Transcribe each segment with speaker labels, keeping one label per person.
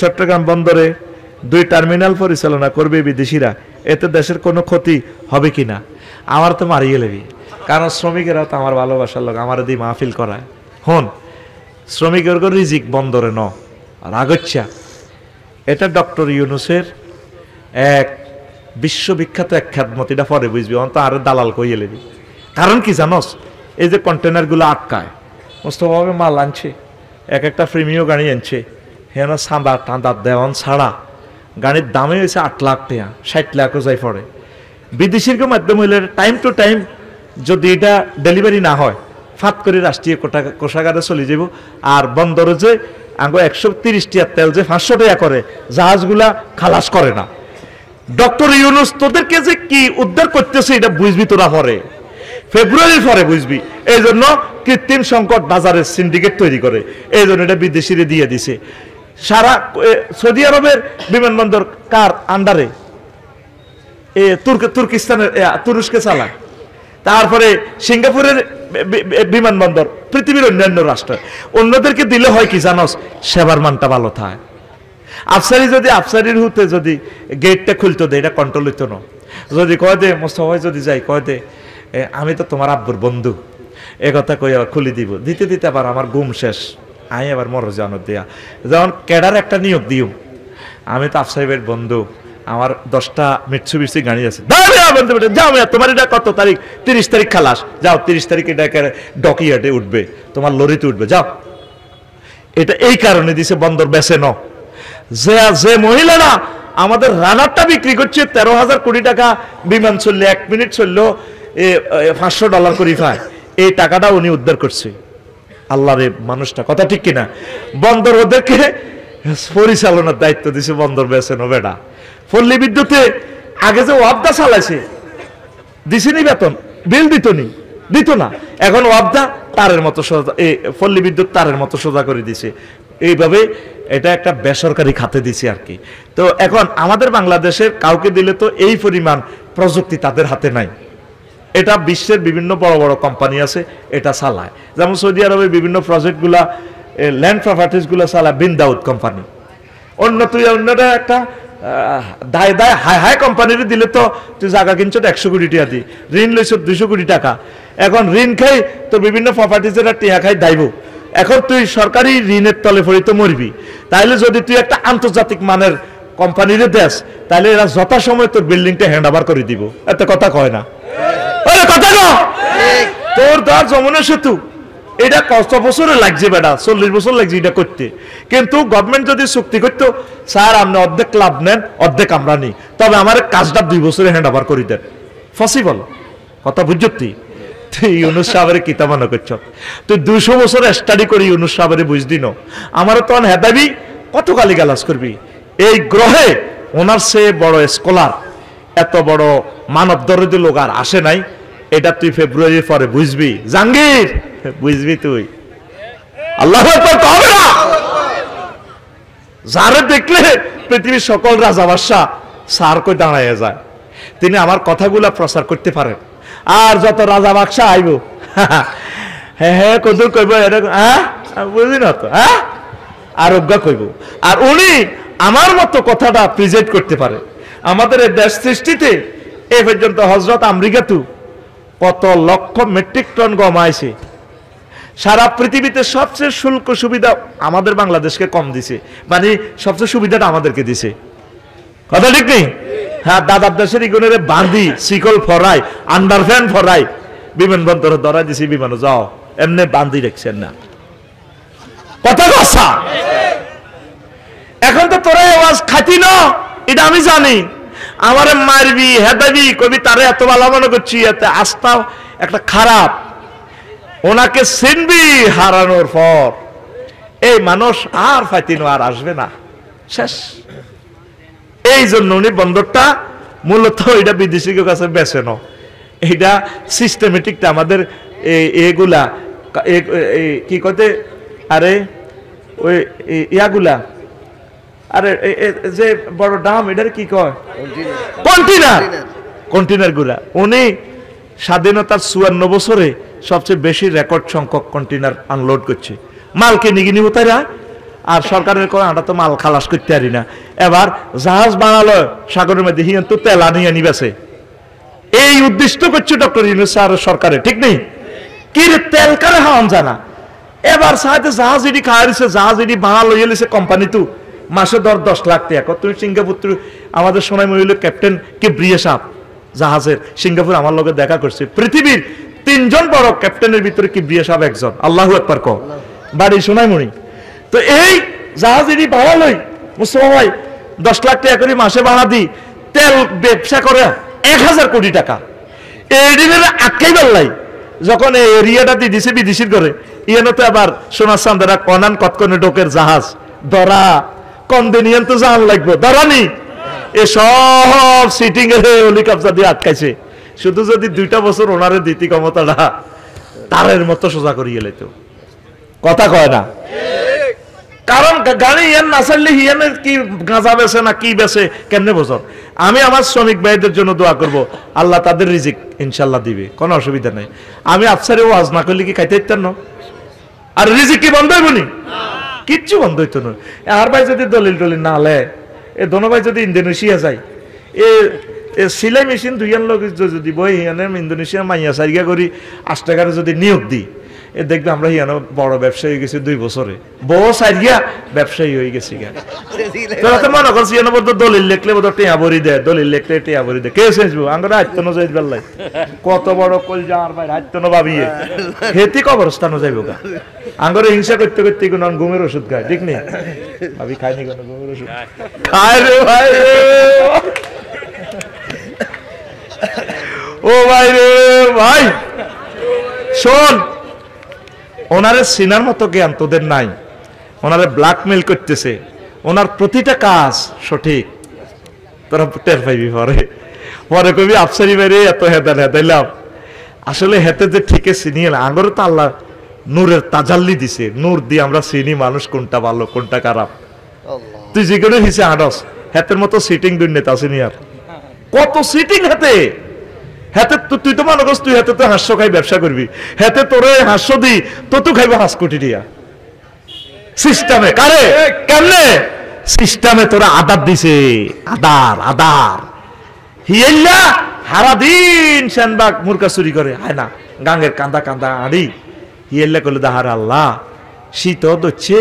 Speaker 1: চট্টগ্রাম বন্দরে 2 টার্মিনাল পরিচালনা করবে বিদেশিরা, এতে দেশের কোনো ক্ষতি হবে কিনা? আমার তো মারিয়ে লেবি, কারণ শ্রমিকেরাও তো আমার ভালোবাসার লোক, আমার দিয়ে মাহফিল করায়। হন, শ্রমিকের রিজিক বন্দরে ন রাগচ্ছা। এটা ডক্টর ইউনুসের এক বিশ্ববিখ্যাত এক খ্যাতমত, এটা পরে বুঝবি, অন্ত আরো দালাল কইয়ে লেবি। কারণ কি জানোস, এই যে কন্টেনারগুলো আটকায়, মোস্তফাভাবে মাল আনছে, এক একটা প্রিমিয় গাড়ি আনছে, হেন সাঁদা টাঁদা দেওয়ান ছাড়া গাড়ির দামে হয়েছে 8 লাখ টাকা, 60 লাখও যাই পড়ে। বিদেশির মাধ্যম হইলে টাইম টু টাইম যদি এটা ডেলিভারি না হয়, ফাত করে রাষ্ট্রীয় কোষাগারে চলে যাব। আর বন্দরে যে আগে 130 টাকা তেল যে 500 টাকা করে, জাহাজগুলা খালাস করে না। ডক্টর ইউনুস তোদেরকে যে কি উদ্ধার করতেছে এটা বুঝবি তোরা পরে, ফেব্রুয়ারির পরে বুঝবি। এই জন্য কৃত্রিম সংকট বাজারের সিন্ডিকেট তৈরি করে, এই জন্য এটা বিদেশিরে দিয়ে দিছে। সারা সৌদি আরবের বিমানবন্দর কার আন্ডারে? তুর্কিস্তানের, তুরস্কে চালায়। তারপরে সিঙ্গাপুরের বিমানবন্দর, পৃথিবীর অন্যান্য রাষ্ট্র। অন্যদেরকে দিলে হয় কি জানোস, সেবার মানটা ভালো থাকে। আফসারি যদি আফসারির হুতে যদি গেটটা খুলতো দে, এটা কন্ট্রোল হইতো না। যদি কয় দে মোস্তফা যদি যাই, কয় দে আমি তো তোমার আব্বুর বন্ধু, এ কথা কই আবার খুলি দিব, দিতে দিতে আবার আমার ঘুম শেষ, আমি আবার মর জানো দেয়া। যেমন ক্যাডার একটা নিয়োগ দিও, আমি তো আফসারিবের বন্ধু, আমার 10টা মিটসুবিশি গাড়ি আছে, যাও তোমার এটা কত তারিখ, 30 তারিখ খালাস, যাও 30 তারিখ এটা ডকিয়ার্ডে উঠবে, তোমার লরিতে উঠবে, যাও। এটা এই কারণে দিছে বন্দর বেছে ন, যে মহিলারা আমাদের রানারটা বিক্রি করছে 13,000 কোটি টাকা, বিমান চললে 1 মিনিট চললেও $500 করে পায়, এই টাকাটা উনি উদ্ধার করছে। আল্লাহ রে মানুষটা, কথা ঠিক কিনা? বন্দর ওদেরকে পরিচালনার দায়িত্ব দিছে, বন্দর বেছে ন বেটা। পল্লী বিদ্যুতে আগে যে ওয়াবদা চালাইছে, দিছেনি বেতন, বিল দিত না, এখন ওয়াবদা তারের মতো সোজা, এই পল্লী বিদ্যুৎ তারের মতো সোজা করে দিছে। এইভাবে এটা একটা বেসরকারি খাতে দিছে আর কি। তো এখন আমাদের বাংলাদেশের কাউকে দিলে তো এই পরিমাণ প্রযুক্তি তাদের হাতে নাই। এটা বিশ্বের বিভিন্ন বড় বড় কোম্পানি আছে, এটা চালায়। যেমন সৌদি আরবের বিভিন্ন প্রজেক্টগুলা, ল্যান্ড প্রপার্টিসগুলো চালায় বিন দাউদ কোম্পানি। অন্যটা একটা দায় হাই কোম্পানির দিলে তো তুই জায়গা কিনছ 100 কোটি টাকা দি, ঋণ লইছ 200 কোটি টাকা, এখন ঋণ খাই তো বিভিন্ন প্রপার্টিজের টিয়া খাই দাইব। এখন তুই সরকারি ঋণের তলে পড়ি তো মরবি। তাইলে যদি তুই একটা আন্তর্জাতিক মানের কোম্পানির দেশ, তাহলে এরা যথাসময় তোর বিল্ডিংটা হ্যান্ড ওভার করে দিব। এত কথা কয় না, কথা তোর ধর যমুনা সেতু, এটা কত বছরে লাগছে বেটা, 40 বছর লাগছে এটা করতে। কিন্তু গভর্নমেন্ট যদি চুক্তি করতো, স্যার আপনি অর্ধেক লাভ নেন, অর্ধেক আমরা নিই, তবে আমার কাজটা 2 বছরে হ্যান্ড ওভার করে দেন, পসিবল। কথা বুঝছো? তুই ইউনুস সাহেবের কিতা মনে করছ? তুই 200 বছর স্টাডি করি ইউনুস সাহেবের বুঝদি না, আমারও তখন হেদাবি কত গালি গালাজ করবি। এই গ্রহে ওনার সে বড় স্কলার, এত বড় মানব দরদি লোক আর আসে নাই। এটা তুই ফেব্রুয়ারির পরে বুঝবি, জাহাঙ্গীর বুঝবি তুই। আল্লাহু আকবার হবে না? যারে দেখলে পৃথিবীর সকল রাজা বাদশা সার কই দাঁড়ায় যায়, তিনি আমার কথাগুলা প্রচার করতে পারেন। আর যত রাজা বাদশা আইব, হ্যাঁ কদুর কইব, এরকম বুঝলি না তো, আরোগ্য কইব। আর উনি আমার মতো কথাটা প্রেজেন্ট করতে পারে। আমাদের এই দেশ সৃষ্টিতে এ পর্যন্ত হযরত আমেরিকাতু কত লক্ষ মেট্রিক টন গম আইছে। সারা পৃথিবীতে সবচেয়ে শুল্ক সুবিধা আমাদের বাংলাদেশকে কম দিছে, মানে সবচেয়ে সুবিধাটা আমাদেরকে দিছে। কথা ঠিক নেই? হ্যাঁ, দাদার দেশের ইগুনের বাঁধি শিকল ফরাই, আন্ডারফ্যান ফরাই, বিমানবন্দরে ধরাই দিছি, বিমানে যাও, এমনি বাঁধি রাখছেন না। কথা কথা এখন তো তোরা আওয়াজ খাতি না, এটা আমি জানি। আমারে মারবি, হেদাবি, কবি তারে এত ভালো মনে করছি, এতে আস্থা একটা খারাপ। ওনাকে চিনবি হারানোর পর, এই মানুষ আর ফাইতিনো আর আসবে না, শেষ। এই জন্য উনি বন্দরটা মূলত এটা বিদেশির কাছে বেছেন, এইটা সিস্টেমেটিকটা আমাদের এগুলা কি কতে, আরে ওই ইয়াগুলা, আরে যে বড় দাম, এটার কি কয়, কন্টেনার গুলা। উনি স্বাধীনতার 54 বছরে সবচেয়ে বেশি রেকর্ড সংখ্যক কন্টেনার আনলোড করছে। মালকে নিগিনি তারা আর সরকারের কয় আমরা তো মাল খালাস করতে পারি না, এবার জাহাজ বানালো সাগরের মধ্যে, হিয়ান তো তেল আনিয়ে নিবেছে। এই উদ্দেশ্য করছে ডক্টর ইউনূস স্যার সরকারে, ঠিক নেই কি রে, তেল কারে হাওয়ান জানা। এবার সাথে জাহাজ এটি খাওয়াইছে, জাহাজ এটি বানালো ইয়েছে কোম্পানি তো মাসে 10 লাখ টাকা। তুমি সিঙ্গাপুর, আমাদের সোনাই মহিল ক্যাপ্টেন কিবরিয়া সাহেব জাহাজের, সিঙ্গাপুর আমার লগে দেখা করছে। পৃথিবীর 3 জন বড় ক্যাপ্টেনের ভিতরে কিবরিয়া সাহেব একজন। আল্লাহু আকবার কও, বাড়ি সোনাইমুড়ি। তো এই জাহাজ এটি বানালোই মুস্তফা ভাই 10 লাখ টাকা করে মাসে বানা দি, তেল ব্যবসা করে 1000 কোটি টাকা। এই দিনের আটকাই পারলাই যখন এই এরিয়াটা দিয়ে দিছে বিদেশির করে, ইয়ানো তো আবার সোনার চান্দারা কনান কতকনে ডোকের জাহাজ ধরা কন্দেনিয়ান তো জাহান লাগবে ধরানি, এ সব সিটিং এর হেলিকপ্টার দিয়ে আটকাইছে। শুধু যদি 2টা বছর ওনারে দিতি ক্ষমতাটা, তারের মতো সোজা করিয়ে লাইতো। কথা কয় না, কারণ গাড়ি ইয়ান না চাইলে হিয়ানের কি গাঁজা বেছে না কি বেছে কেমনে বোঝর। আমি আমার শ্রমিক ভাইদের জন্য দোয়া করব, আল্লাহ তাদের রিজিক ইনশাল্লাহ দিবে, কোনো অসুবিধা নাই। আমি আফসারে ওয়াজ না করলে কি খাইতে ইত্যার না, আর রিজিক কি বন্ধ হইব নি? কিচ্ছু বন্ধ হইতো না। আর ভাই যদি দলিল টলিল না লে, এ দোনো ভাই যদি ইন্দোনেশিয়া যায়, এ সিলাই মেশিন দুইয়ান লোক যদি বই হিয়ানে ইন্দোনেশিয়া মাইয়া সারিগা করি 8 টাকার যদি নিয়োগ দিই, এ দেখবে আমরা হিয়ানো বড় ব্যবসায়ী হয়ে গেছি 2 বছরে, বউ সারিয়া ব্যবসায়ী হয়ে গেছি। তোরা তো মনে করছি এনে বলতো দলিল লেখলে বোধ টেয়া ভরি দেয়, দলিল লেখলে টেয়া ভরি দেয়, কে চেঞ্জবো আঙ্গরা আত্মনো যাই বেল্লাই, কত বড় কল যার ভাই আত্মনো ভাবিয়ে হেতি কবরস্থানও যাইব গা। আঙ্গরে হিংসা করতে করতে কোন ঘুমের ওষুধ খায়, ঠিক নেই ভাবি খায়নি কোন ঘুমের ওষুধ খায় রে ভাই, ও ভাই রে ভাই শোন, ওনারে সিনার মতো জ্ঞান তোদের নাই, ওনারে ব্ল্যাকমেল করতেছে, ওনার প্রতিটা কাজ সঠিক, তোরা টের পাইবি পরে। পরে কবি আফসারি বাইরে এত হেদান হেদাইলাম, আসলে হেতে যে ঠিকে চিনিয়ে না, আঙ্গরে তো আল্লাহ নূরের তাজাল্লি দিছে, নূর দিয়ে আমরা চিনি মানুষ কোনটা ভালো কোনটা খারাপ। তুই যেগুলো হিসে আডস, হেতের মতো সিটিং দুর্নীতি আসেনি আর, কত সিটিং হাতে হাতে। তুই তো মনে করছ তুই হাতে তো হাস্য খাই ব্যবসা করবি, হাতে তোরে হাস্য দি তো তুই খাইব 5 কোটি টাকা সিস্টেমে। কারে কেমনে সিস্টেমে তোরা আদার দিছে, আদার আদার হিয়েল্লা হারা দিন সেনবাগ মুরকা চুরি করে, হায় না গাঙ্গের কান্দা কান্দা আড়ি হিয়েল্লা করলে দাহার আল্লাহ শীত দচ্ছে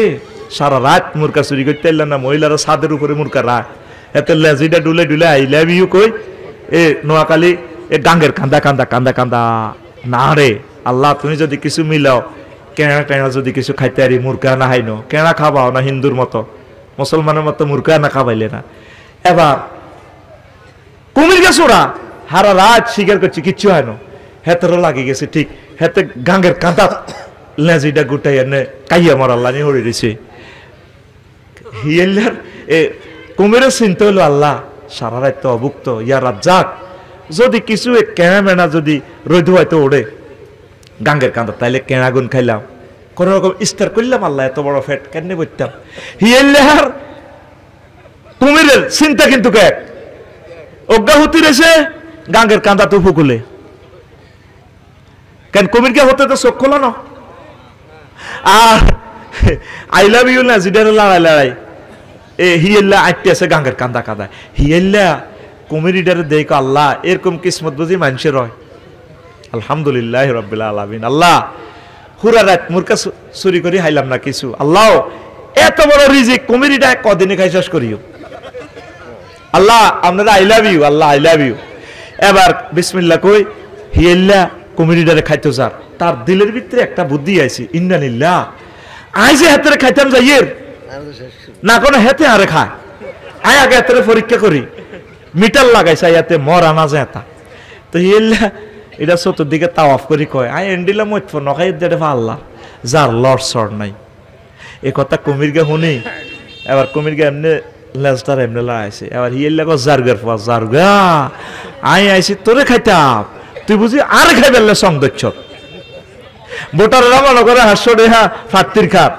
Speaker 1: সারা রাত মুরকা চুরি করতে এলাম না, মহিলারা ছাদের উপরে মুরকা রায়, এত লেজিটা ডুলে ডুলে আই লাভ ইউ কই এ নোয়াখালী এ গাঙ্গের কান্দা কান্দা কান্দা কান্দা না রে আল্লাহ, তুমি যদি কিছু মিলাও, কেনা টেনা যদি কিছু খাইতে আরি মুরগা না হাইনো, কেনা খাবাও না হিন্দুর মতো মুসলমানের মতো মুরগা না খাবাইলে না। এবার কুমির গেছে ওরা হারা রাত শিকার করছে, কিচ্ছু হয় না, হেতেরও লাগি গেছে ঠিক, হেতে গাঙ্গের কান্দা লেজিটা গুটাই এনে কাইয়া মরাল্লা নিয়ে হরে দিছে। হিয়েলার এ কুমিরের চিন্তা হলো আল্লাহ সারা রাত তো অভুক্ত, ইয়া রাজ্জাক যদি কিছু কেনা মেনা যদি রৈধ হয়তো ওড়ে গাঙ্গের কান্দা, তাইলে কেনা গুণ খাইলাম, কোন রকম ইস্তার করলাম, আল্লাহ এত বড় ফ্যাট কেন বলতাম। হিয়েলার কুমিরের চিন্তা কিন্তু এক অজ্ঞা হতি রেছে গাঙ্গের কান্দা তো ফুকুলে, কেন কুমিরকে হতে তো চোখ খোলা না। আর আই লাভ ইউ না জিডার লড়াই লড়াই এ হিয়েল্লা আটতে আছে গাঙ্গের কান্দা কান্দা, হিয়েল্লা কুমিরিডারে দেখ আল্লাহ এরকম কিসমত বুঝি মানুষের হয়। আলহামদুলিল্লাহ রাব্বিল আলামিন, আল্লাহ হুরা রাত মুরকা চুরি করি হাইলাম না কিছু, আল্লাহ এত বড় রিজিক কুমিরিটা কদিনে খাই শেষ করিও, আল্লাহ আপনারা I love you, Allah I love you. এবার বিসমিল্লাহ কই হিয়েল্লা কুমিরিডারে খাইতো যার, তার দিলের ভিতরে একটা বুদ্ধি আইছে, ইন্নালিল্লাহ আই যে হাতের খাইতাম যাইয়ের না কোনো হেতে আরে খায়, আয় আগে হাতের পরীক্ষা করি, মিটার লাগাইছে ইয়াতে মর আনা যায় তা। তো হিয়েল্লা এটা চতুর্দিকে তাওয়াফ করি কয় আই এন্ডিলা মত নখাই দেড়ে আল্লাহ যার লড় সর নাই। এ কথা কুমিরকে শুনি, এবার কুমিরকে এমনি লেজটার এমনি লাগাইছে, এবার হিয়েল্লা কো জারগার পা জারগা আই আইছি তোরে খাইতাম, তুই বুঝি আর খাই বেললে সংদচ্ছ ভোটাররা মনে করে 500 টাকা ফাত্তির খাত,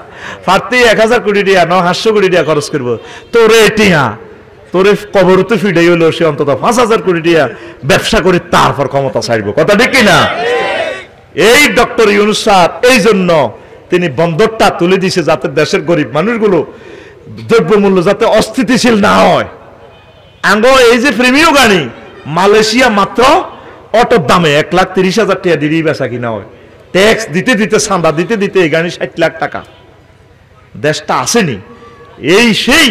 Speaker 1: ফাত্তি 1000 কোটি টাকা ন 500 কোটি টাকা খরচ করবো, তোরে এটিয়া তোরে কবরতে ফিডাই হলো সে অন্তত 5000 কোটি টাকা ব্যবসা করে তারপর ক্ষমতা ছাড়বো, কথা ঠিক কিনা? এই ডক্টর ইউনূস স্যার এই জন্য তিনি বন্দরটা তুলে দিয়েছে যাতে দেশের গরিব মানুষগুলো দ্রব্যমূল্য যাতে অস্থিতিশীল না হয়। আঙ্গো এই যে প্রিমিয়াম গাড়ি মালয়েশিয়া মাত্র অটোর দামে 1,30,000 টাকা দিয়ে বেচা কিনা হয়। ট্যাক্স দিতে দিতে চাঁদা দিতে দিতে এই গাড়ি 60 লাখ টাকা। দেশটা আসেনি। এই সেই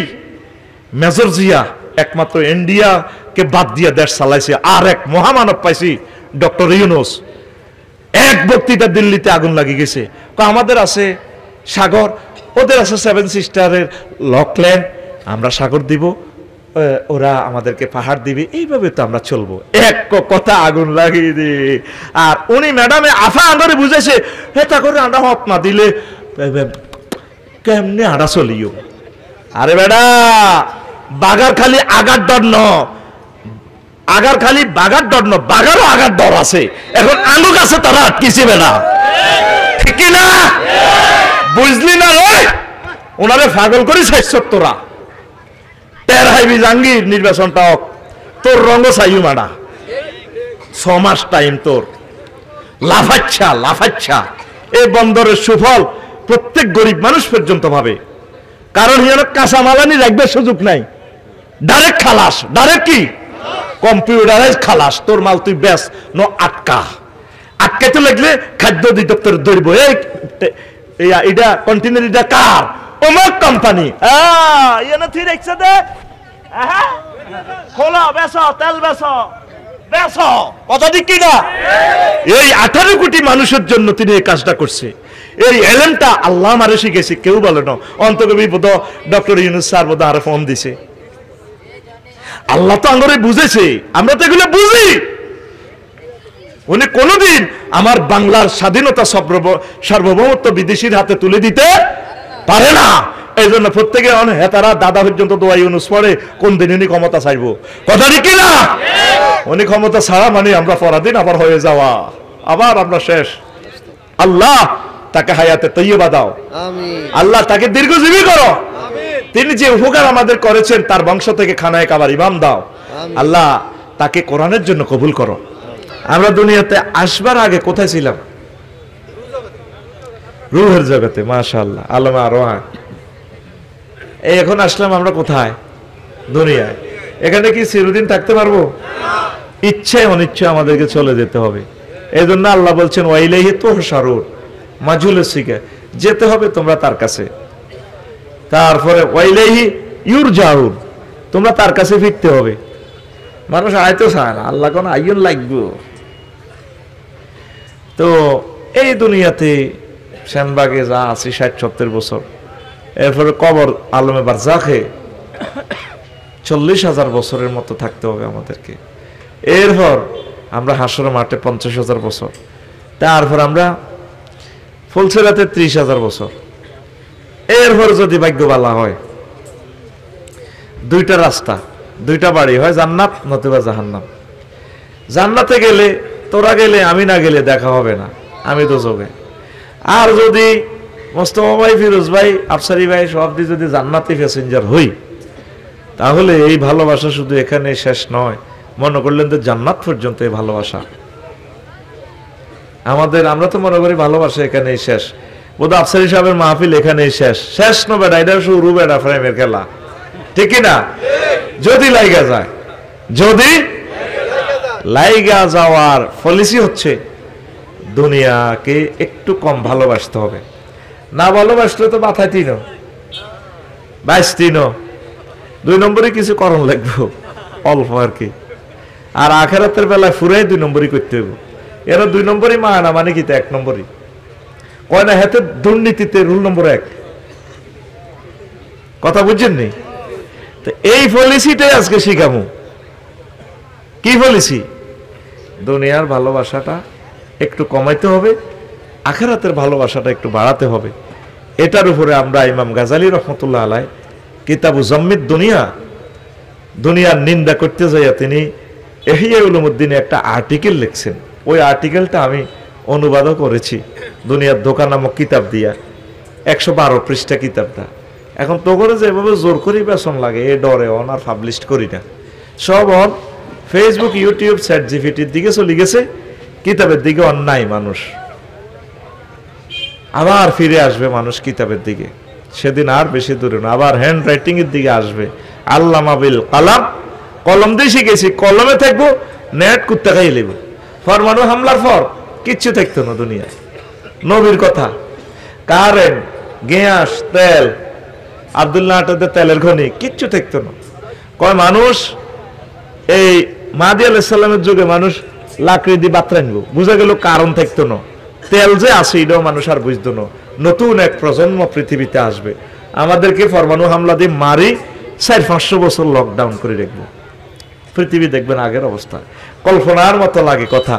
Speaker 1: মেজর জিয়া একমাত্র ইন্ডিয়াকে বাদ দিয়ে দেশ চালাইছে। আর এক মহামানব পাইছি ডক্টর ইউনূস। এক বক্তৃতা দিল্লিতে আগুন লাগিয়ে গেছে, আমাদের আছে সাগর, ওদের আছে 7 সিস্টারের লকল্যান্ড, আমরা সাগর দিব, ওরা আমাদেরকে পাহাড় দিবে, এইভাবে তো আমরা চলবো। এক কথা আগুন লাগিয়ে দি। আর উনি ম্যাডামে আফা আঙ্গরে বুঝেছে হেতা করে আন্ডা হত না দিলে কেমনে আড়া চলিও। আরে বেডা বাগার খালি আগার ডর ন, আগার খালি বাগার ডর ন, বাগারও আগার ডর আছে। এখন আলু গাছে তারা আটকিছে বেড়া, ঠিক না? বুঝলি না রে? ওনারে পাগল করে চাইছ তোরা। টের হাইবি জাঙ্গির নির্বাচনটা তোর রঙ চাইও মাডা। 6 মাস টাইম তোর। লাফাচ্ছা লাফাচ্ছা। এই বন্দরের সুফল প্রত্যেক গরিব মানুষ পর্যন্ত পাবে। কারণ হিয়ানো কাঁচা মালানি রাখবে সুযোগ নাই। ডাইরেক্ট খালাস। ডাইরেক্ট কি? কম্পিউটারাইজ খালাস। তোর মাল তুই বেশ ন আটকা। আটকাইতে লাগলে খাদ্য অধিদপ্তর ধরবো, এটা কন্টেনার এটা কার? অমুক কোম্পানি। খোলা বেসো, তেল বেসো, বেসো। কথা ঠিক কিনা? এই 18 কোটি মানুষের জন্য তিনি এই কাজটা করছে। এই এলেমটা আল্লাহ মারে শিখেছে, কেউ বলে না। অন্তকবি বোধ ডক্টর ইউনূস স্যার বোধ আরো ফোন দিছে। আল্লাহ তো আঙ্গরে বুঝেছে, আমরা তো এগুলো বুঝি। উনি কোনদিন আমার বাংলার স্বাধীনতা সার্বভৌমত্ব বিদেশির হাতে তুলে দিতে পারে না। এই জন্য প্রত্যেকে হেতারা দাদা পর্যন্ত দোয়া ইউনূস পড়ে, কোন দিন উনি ক্ষমতা চাইবো। কথা ঠিক কিনা? উনি ক্ষমতা ছাড়া মানে আমরা পরাধীন আবার হয়ে যাওয়া, আবার আমরা শেষ। আল্লাহ তাকে হায়াতে তৈয়বা দাও, আল্লাহ তাকে দীর্ঘজীবী করো। তিনি যে উপকার আমাদের করেছেন তার বংশ থেকে খানায় কাবার ইমাম দাও। আল্লাহ তাকে কোরআনের জন্য কবুল করো। আমরা দুনিয়াতে আসবার আগে কোথায় ছিলাম? রূহের জগতে। মাশাআল্লাহ, আলমা আরোহা। এই এখন আসলাম আমরা কোথায়? দুনিয়ায়। এখানে কি চিরদিন থাকতে পারবো? ইচ্ছায় অনিচ্ছা আমাদেরকে চলে যেতে হবে। এই জন্য আল্লাহ বলছেন ওয়াইলাইহি তুহশারুন, মাজুলের শিখে যেতে হবে তোমরা তার কাছে। তারপরে ওয়াইলাইহি ইউরজাউন, তোমরা তার কাছে ফিরতে হবে। মানুষ আয়তো চায় না, আল্লাহ কোন আইন লাগবে। তো এই দুনিয়াতে শ্যানবাগে যা আছে 60-70 বছর, এরপরে কবর আলমে বারজাখে 40,000 বছরের মতো থাকতে হবে আমাদেরকে। এরপর আমরা হাসর মাঠে 50,000 বছর, তারপর আমরা ফুলসেরাতে 30,000 বছর। এরপর যদি ভাগ্য ভালো হয় 2টা রাস্তা, 2টা বাড়ি, হয় জান্নাত নতুবা জাহান্নাম। জান্নাতে গেলে তোরা গেলে আমি না গেলে দেখা হবে না, আমি তো যোগে। আর যদি মোস্তফা ভাই, ফিরোজ ভাই, আফসারি ভাই সব দিয়ে যদি জান্নাতি প্যাসেঞ্জার হই, তাহলে এই ভালোবাসা শুধু এখানে শেষ নয়। মনে করলেন তো জান্নাত পর্যন্ত এই ভালোবাসা আমাদের। আমরা তো মনে করি ভালোবাসা এখানেই শেষ, বোধ আফসারি সাহেবের মাহফিল এখানেই শেষ। শেষ ন বেটা, এটা শুরু বেটা ফ্রেমের খেলা, ঠিক না? যদি লাইগা যায়, যদি লাইগা যাওয়ার পলিসি হচ্ছে দুনিয়াকে একটু কম ভালোবাসতে হবে। না ভালোবাসলে তো মাথায় 3 22 3 2 নম্বরে কিছু করণ লাগবে অল্প আর কি। আর আখেরাতের বেলায় ফুরাই 2 নম্বরই করতে হবে। এরা 2 নম্বরই মানা মানে কি? 1 নম্বরই কয় না, হাতে দুর্নীতিতে রুল নম্বর 1। কথা বুঝছেন নি? তো এই পলিসিটাই আজকে শিখামু। কি পলিসি? দুনিয়ার ভালোবাসাটা একটু কমাইতে হবে, আখেরাতের ভালোবাসাটা একটু বাড়াতে হবে। এটার উপরে আমরা ইমাম গাজালি রহমতুল্লাহ আলাই কিতাবু জম্মিদ দুনিয়া, দুনিয়ার নিন্দা করতে যাইয়া তিনি ইহইয়া উলুমুদ্দিনে একটা আর্টিকেল লিখছেন। ওই আর্টিকেলটা আমি অনুবাদও করেছি দুনিয়ার দোকান নামক কিতাব দিয়া, 112 পৃষ্ঠা কিতাবটা। এখন তো করে যেভাবে জোর করি বেসন লাগে, এ ডরে অন আর পাবলিশ করি না। সব অন ফেসবুক, ইউটিউব, চ্যাট জিপিটির দিকে চলে গেছে, কিতাবের দিকে অন্যায় মানুষ। আবার ফিরে আসবে মানুষ কিতাবের দিকে, সেদিন আর বেশি দূরে না, আবার হ্যান্ড রাইটিং এর দিকে আসবে। আল্লামা বিল কালাম, কলম দিয়ে শিখেছি, কলমে থাকবো, নেট কুত্তা খাই লেব। পরমাণু হামলার পর কিচ্ছু থাকতো না দুনিয়ায়। নবীর কথা, কারেন্ট, গ্যাস, তেল, আব্দুল্লাহ আটাদের তেলের খনি কিচ্ছু থাকতো না। কয় মানুষ এই মাহদী আলাইহিস সালামের যুগে মানুষ লাকড়ি দিয়ে বাত রাখবো, বুঝা গেল কারণ থাকতো না। তেল যে আছে এটাও মানুষ আর বুঝতো না। নতুন এক প্রজন্ম পৃথিবীতে আসবে, আমাদেরকে পরমাণু হামলা দিয়ে মারি 400-500 বছর লকডাউন করে রাখবো। পৃথিবী দেখবেন আগের অবস্থা। কল্পনার মতো লাগে কথা,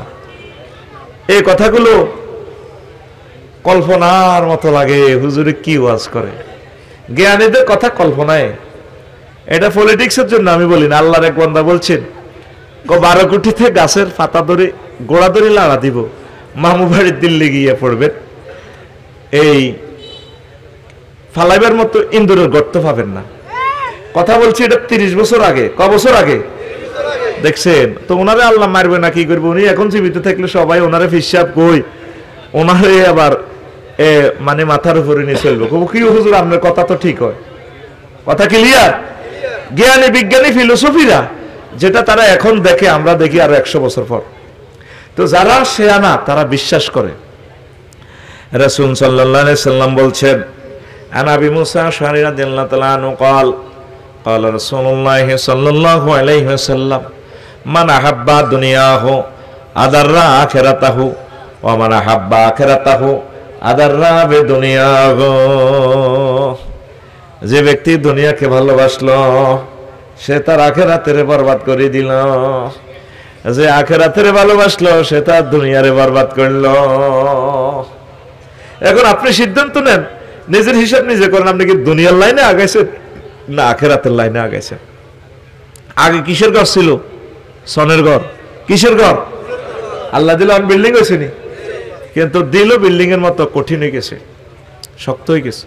Speaker 1: এই কথাগুলো কল্পনার মতো লাগে। হুজুরে কি ওয়াজ করে, জ্ঞানীদের কথা কল্পনায়। এটা পলিটিক্সের জন্য আমি বলি না। আল্লাহর এক বান্দা বলছেন, 12 কোটিতে গাছের পাতা ধরে গোড়া ধরে লাড়া দিব, মামু বাড়ির দিল্লি গিয়ে পড়বেন, এই ফালাইবার মতো ইন্দুরের গর্ত পাবেন না। কথা বলছি এটা 30 বছর আগে। ক বছর আগে দেখছেন তো? ওনারে আল্লাহ মারবে না কি করবে? উনি এখন জীবিত থাকলে সবাই ওনারে হিসাব কই, ওনারে আবার মানে মাথার উপরে নিয়ে চলবে। কি হুজুর আপনার কথা তো ঠিক হয়, কথা ক্লিয়ার? জ্ঞানী বিজ্ঞানী ফিলোসফিরা যেটা তারা এখন দেখে, আমরা দেখি আরো 100 বছর পর। তো যারা শেয়ানা তারা বিশ্বাস করে। রাসূল সাল্লাল্লাহু আলাইহি সাল্লাম বলছেন, আন আবি মুসা আশআরী রাদিয়াল্লাহু তাআলা আনহু قال قال رسول الله صلى الله عليه وسلم من احب دنياه اضر اخرته ومن احب اخرته اضر بدنياه। যে ব্যক্তি দুনিয়াকে ভালোবাসলো সে তার আখিরাতের বরবাদ করে দিল, যে আখিরাতের ভালোবাসলো সে তার দুনিয়ারে বরবাদ করলো। এখন আপনি সিদ্ধান্ত নেন, নিজের হিসাব নিজে করেন, আপনি কি দুনিয়ার লাইনে আগাইছেন না আখিরাতের লাইনে আগাইছেন? আগে কিসের ঘর ছিল? সনের ঘর। কিসের ঘর? আল্লাহ দিল বিল্ডিং হয়েছে নি, কিন্তু দিল বিল্ডিং এর মতো কঠিন হয়ে গেছে, শক্ত হয়ে গেছে।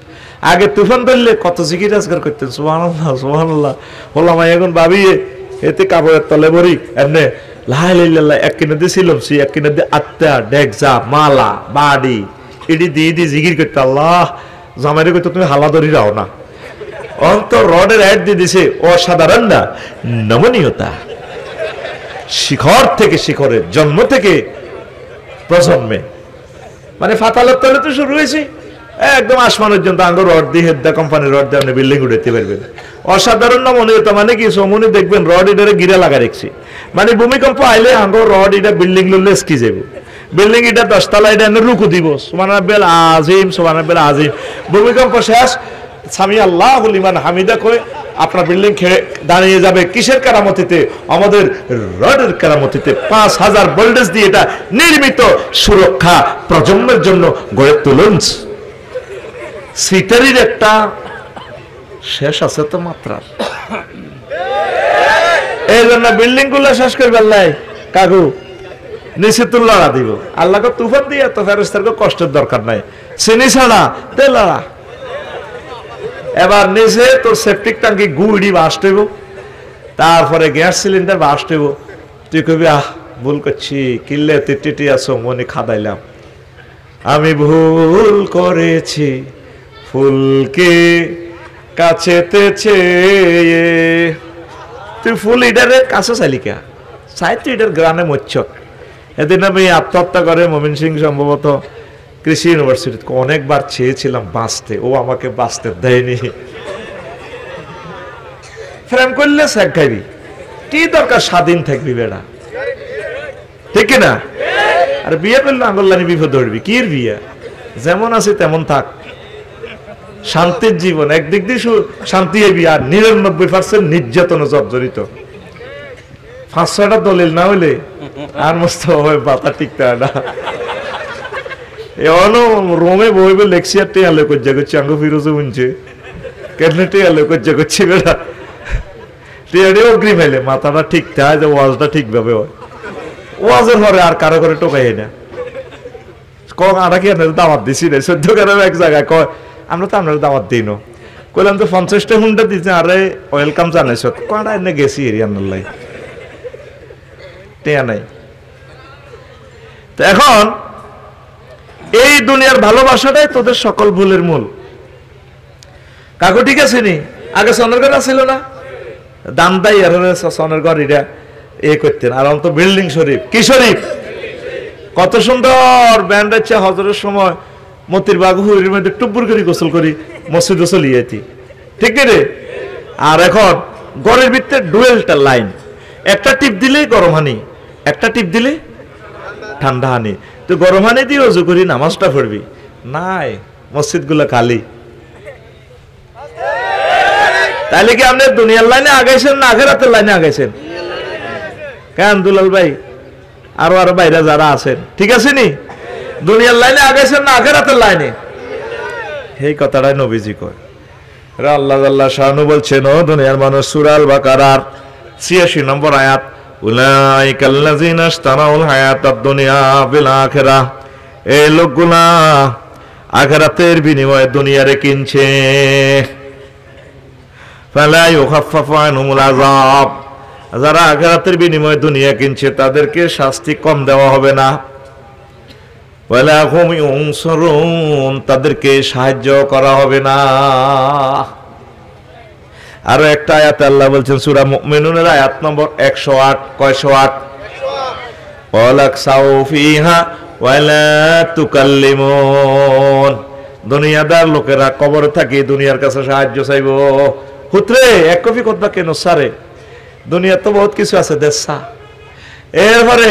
Speaker 1: আগে তুফান ধরলে কত জিকির আজগার করতেন, সুবহানাল্লাহ সুবহানাল্লাহ। হলাম এখন ভাবিয়ে এতে কাপড়ের তলে ভরি এমনি লা ইলাহা ইল্লাল্লাহ এক কিনে দিয়ে ছিলাম, এক কিনে দিয়ে আত্মা ডেকজা মালা বাড়ি এটি দিয়ে দিয়ে জিকির করতে। আল্লাহ জামাইরে কইতো তুমি হালা ধরি রাও না, অন্ত রডের অ্যাড দিয়ে দিছে অসাধারণ না নমনীয়তা, শিখর থেকে শিখরের, জন্ম থেকে প্রজন্মে, মানে ফাতালের তলে তো শুরু হয়েছে একদম আসমান পর্যন্ত। আঙ্গ রড দিয়ে হেদ্দা কোম্পানির রড দিয়ে আপনি বিল্ডিং উঠাতে পারবেন। অসাধারণ নমনীয়তা মানে কি? সমনি দেখবেন রড ইটারে গিরা লাগা রেখছি, মানে ভূমিকম্প আইলে আঙ্গ রড এটা বিল্ডিং লুলে এসকি যাবে। বিল্ডিং এটা 10 তলা এটা রুকু দিব, সুবহানাল্লাহিল আযীম সুবহানাল্লাহিল আযীম। ভূমিকম্প শেষ, সামি আল্লাহু লিমান হামিদা কই আপনার বিল্ডিং দাঁড়িয়ে যাবে। কিসের কারামতিতে? আমাদের রডের কারামতিতে। 5000 ভোল্টেজ দিয়ে এটা নির্মিত, সুরক্ষা প্রজন্মের জন্য গড়ে তুলুন। সিটারির একটা শেষ আছে তো মাত্রার, এই জন্য বিল্ডিং গুলো শেষ করবে আল্লাহ কাকু নিচে তো লড়া দিব। আল্লাহকে তুফান দিয়ে তো ফেরেশতার কষ্টের দরকার নাই, চিনি ছাড়া তে লড়া। এবার নিচে তোর সেপটিক ট্যাঙ্কি গুড়ি বাস্ট হইব, তারপরে গ্যাস সিলিন্ডার বাস্ট হইব। তুই কবি আহ ভুল করছি, কিল্লে তিটি আছো মনে খাদাইলাম, আমি ভুল করেছি ফুলকে কাছেতে চেয়ে। তুই ফুল ইডারের কাছে চাইলি কে? চাই তুই ইডার গ্রামে মচ্ছক। এদিন আমি আত্মহত্যা করে মমিন সিং সম্ভবত কৃষি ইউনিভার্সিটিতে অনেকবার চেয়েছিলাম বাঁচতে, ও আমাকে বাঁচতে দেয়নি। ফ্রেম করলে শেখ খাইবি, কি দরকার স্বাধীন থাকবি বেড়া, ঠিক না? আর বিয়ে করলে আঙ্গল্লানি বিপদ ধরবি, কি বিয়ে? যেমন আছে তেমন থাক, শান্তির জীবন একদিক দিয়ে শান্তি হইবি, আর 99% নির্যাতন জর্জরিত। 5-6টা দলিল না হইলে আর মস্ত বাতা টিকতে হয় না। এমনও রোমে বইবে লেকচার টেয়ালে কজ্জা করছে, আঙ্গ ফিরোজে বুনছে কেন টেয়ালে কজ্জা করছে বেড়া। টেয়ারে অগ্রিম এলে মাথাটা ঠিক থাকে, যে ওয়াজটা ঠিকভাবে হয়। ওয়াজের পরে আর কারো করে টোকাই না। কক আটা কি আপনার দাওয়াত দিছি রে 14 গ্রাম এক জায়গায় কয় আমরা তো আপনার দাওয়াত দিই না। কইলাম তো 50টা হুন্ডা দিচ্ছে, আরে ওয়েলকাম জানাইছ কটা এনে গেছি এরিয়ার লাই টেয়া নাই। তো এখন এই দুনিয়ার ভালোবাসাটাই তোদের সকল ভুলের মূল। কাকু ঠিক আছে নি? আগে সনের ঘর ছিল না, দাম দাই আর সনের ঘর এটা এ করতেন। আর তো বিল্ডিং শরীফ, কি শরীফ, কত সুন্দর ব্যান্ড হচ্ছে। হজরের সময় মতির বাগ হুড়ির মধ্যে টুব্বুর করে গোসল করি মসজিদে চলিয়ে যেতি, ঠিক রে? আর এখন ঘরের ভিতরে ডুয়েলটা লাইন, একটা টিপ দিলেই গরম হানি, একটা টিপ দিলে ঠান্ডা হানি। তো গরম হানি দিয়ে অজু করি নামাজটা পড়বি, নাই মসজিদ গুলো খালি। তাহলে কি আপনি দুনিয়ার লাইনে আগাইছেন না আখেরাতের লাইনে আগাইছেন? কেন দুলাল ভাই আরো আরো বাইরে যারা আছেন, ঠিক আছে নি? দুনিয়ার লাইনে আগাইছেন না আখেরাতের লাইনে? এই কথাটাই নবীজি কয়। আল্লাহ আল্লাহ শানু বলছেন, ও দুনিয়ার মানুষ, সূরা আল বাকারার ৮৬ নম্বর আয়াত, উলাইকাল্লাযিনা ইশতারাউল হায়াতাদ দুনিয়া বিল আখিরাহ, এই লোকগুলা আখিরাতের বিনিময়ে দুনিয়ারে কিনছে। ফালা ইউখাফফাফু আনহুমুল আযাব, যারা আখিরাতের বিনিময়ে দুনিয়া কিনছে তাদেরকে শাস্তি কম দেওয়া হবে না। ওয়ালা হুম ইউনসারুন, তাদেরকে সাহায্য করা হবে না। আরো একটা আয়াতে আল্লাহ বলছেন সূরা মুমিনুনের আয়াত নম্বর ১০৮, কয়শো ৮, ওয়ালাকসাউ ফিহা ওয়ালা তুকাল্লিমুন, দুনিয়াদার লোকেরা কবরে থাকি দুনিয়ার কাছে সাহায্য চাইবো। হুতরে এক কপি কথা কেন সারে, দুনিয়া তো বহুত কিছু আছে দেশা। এরপরে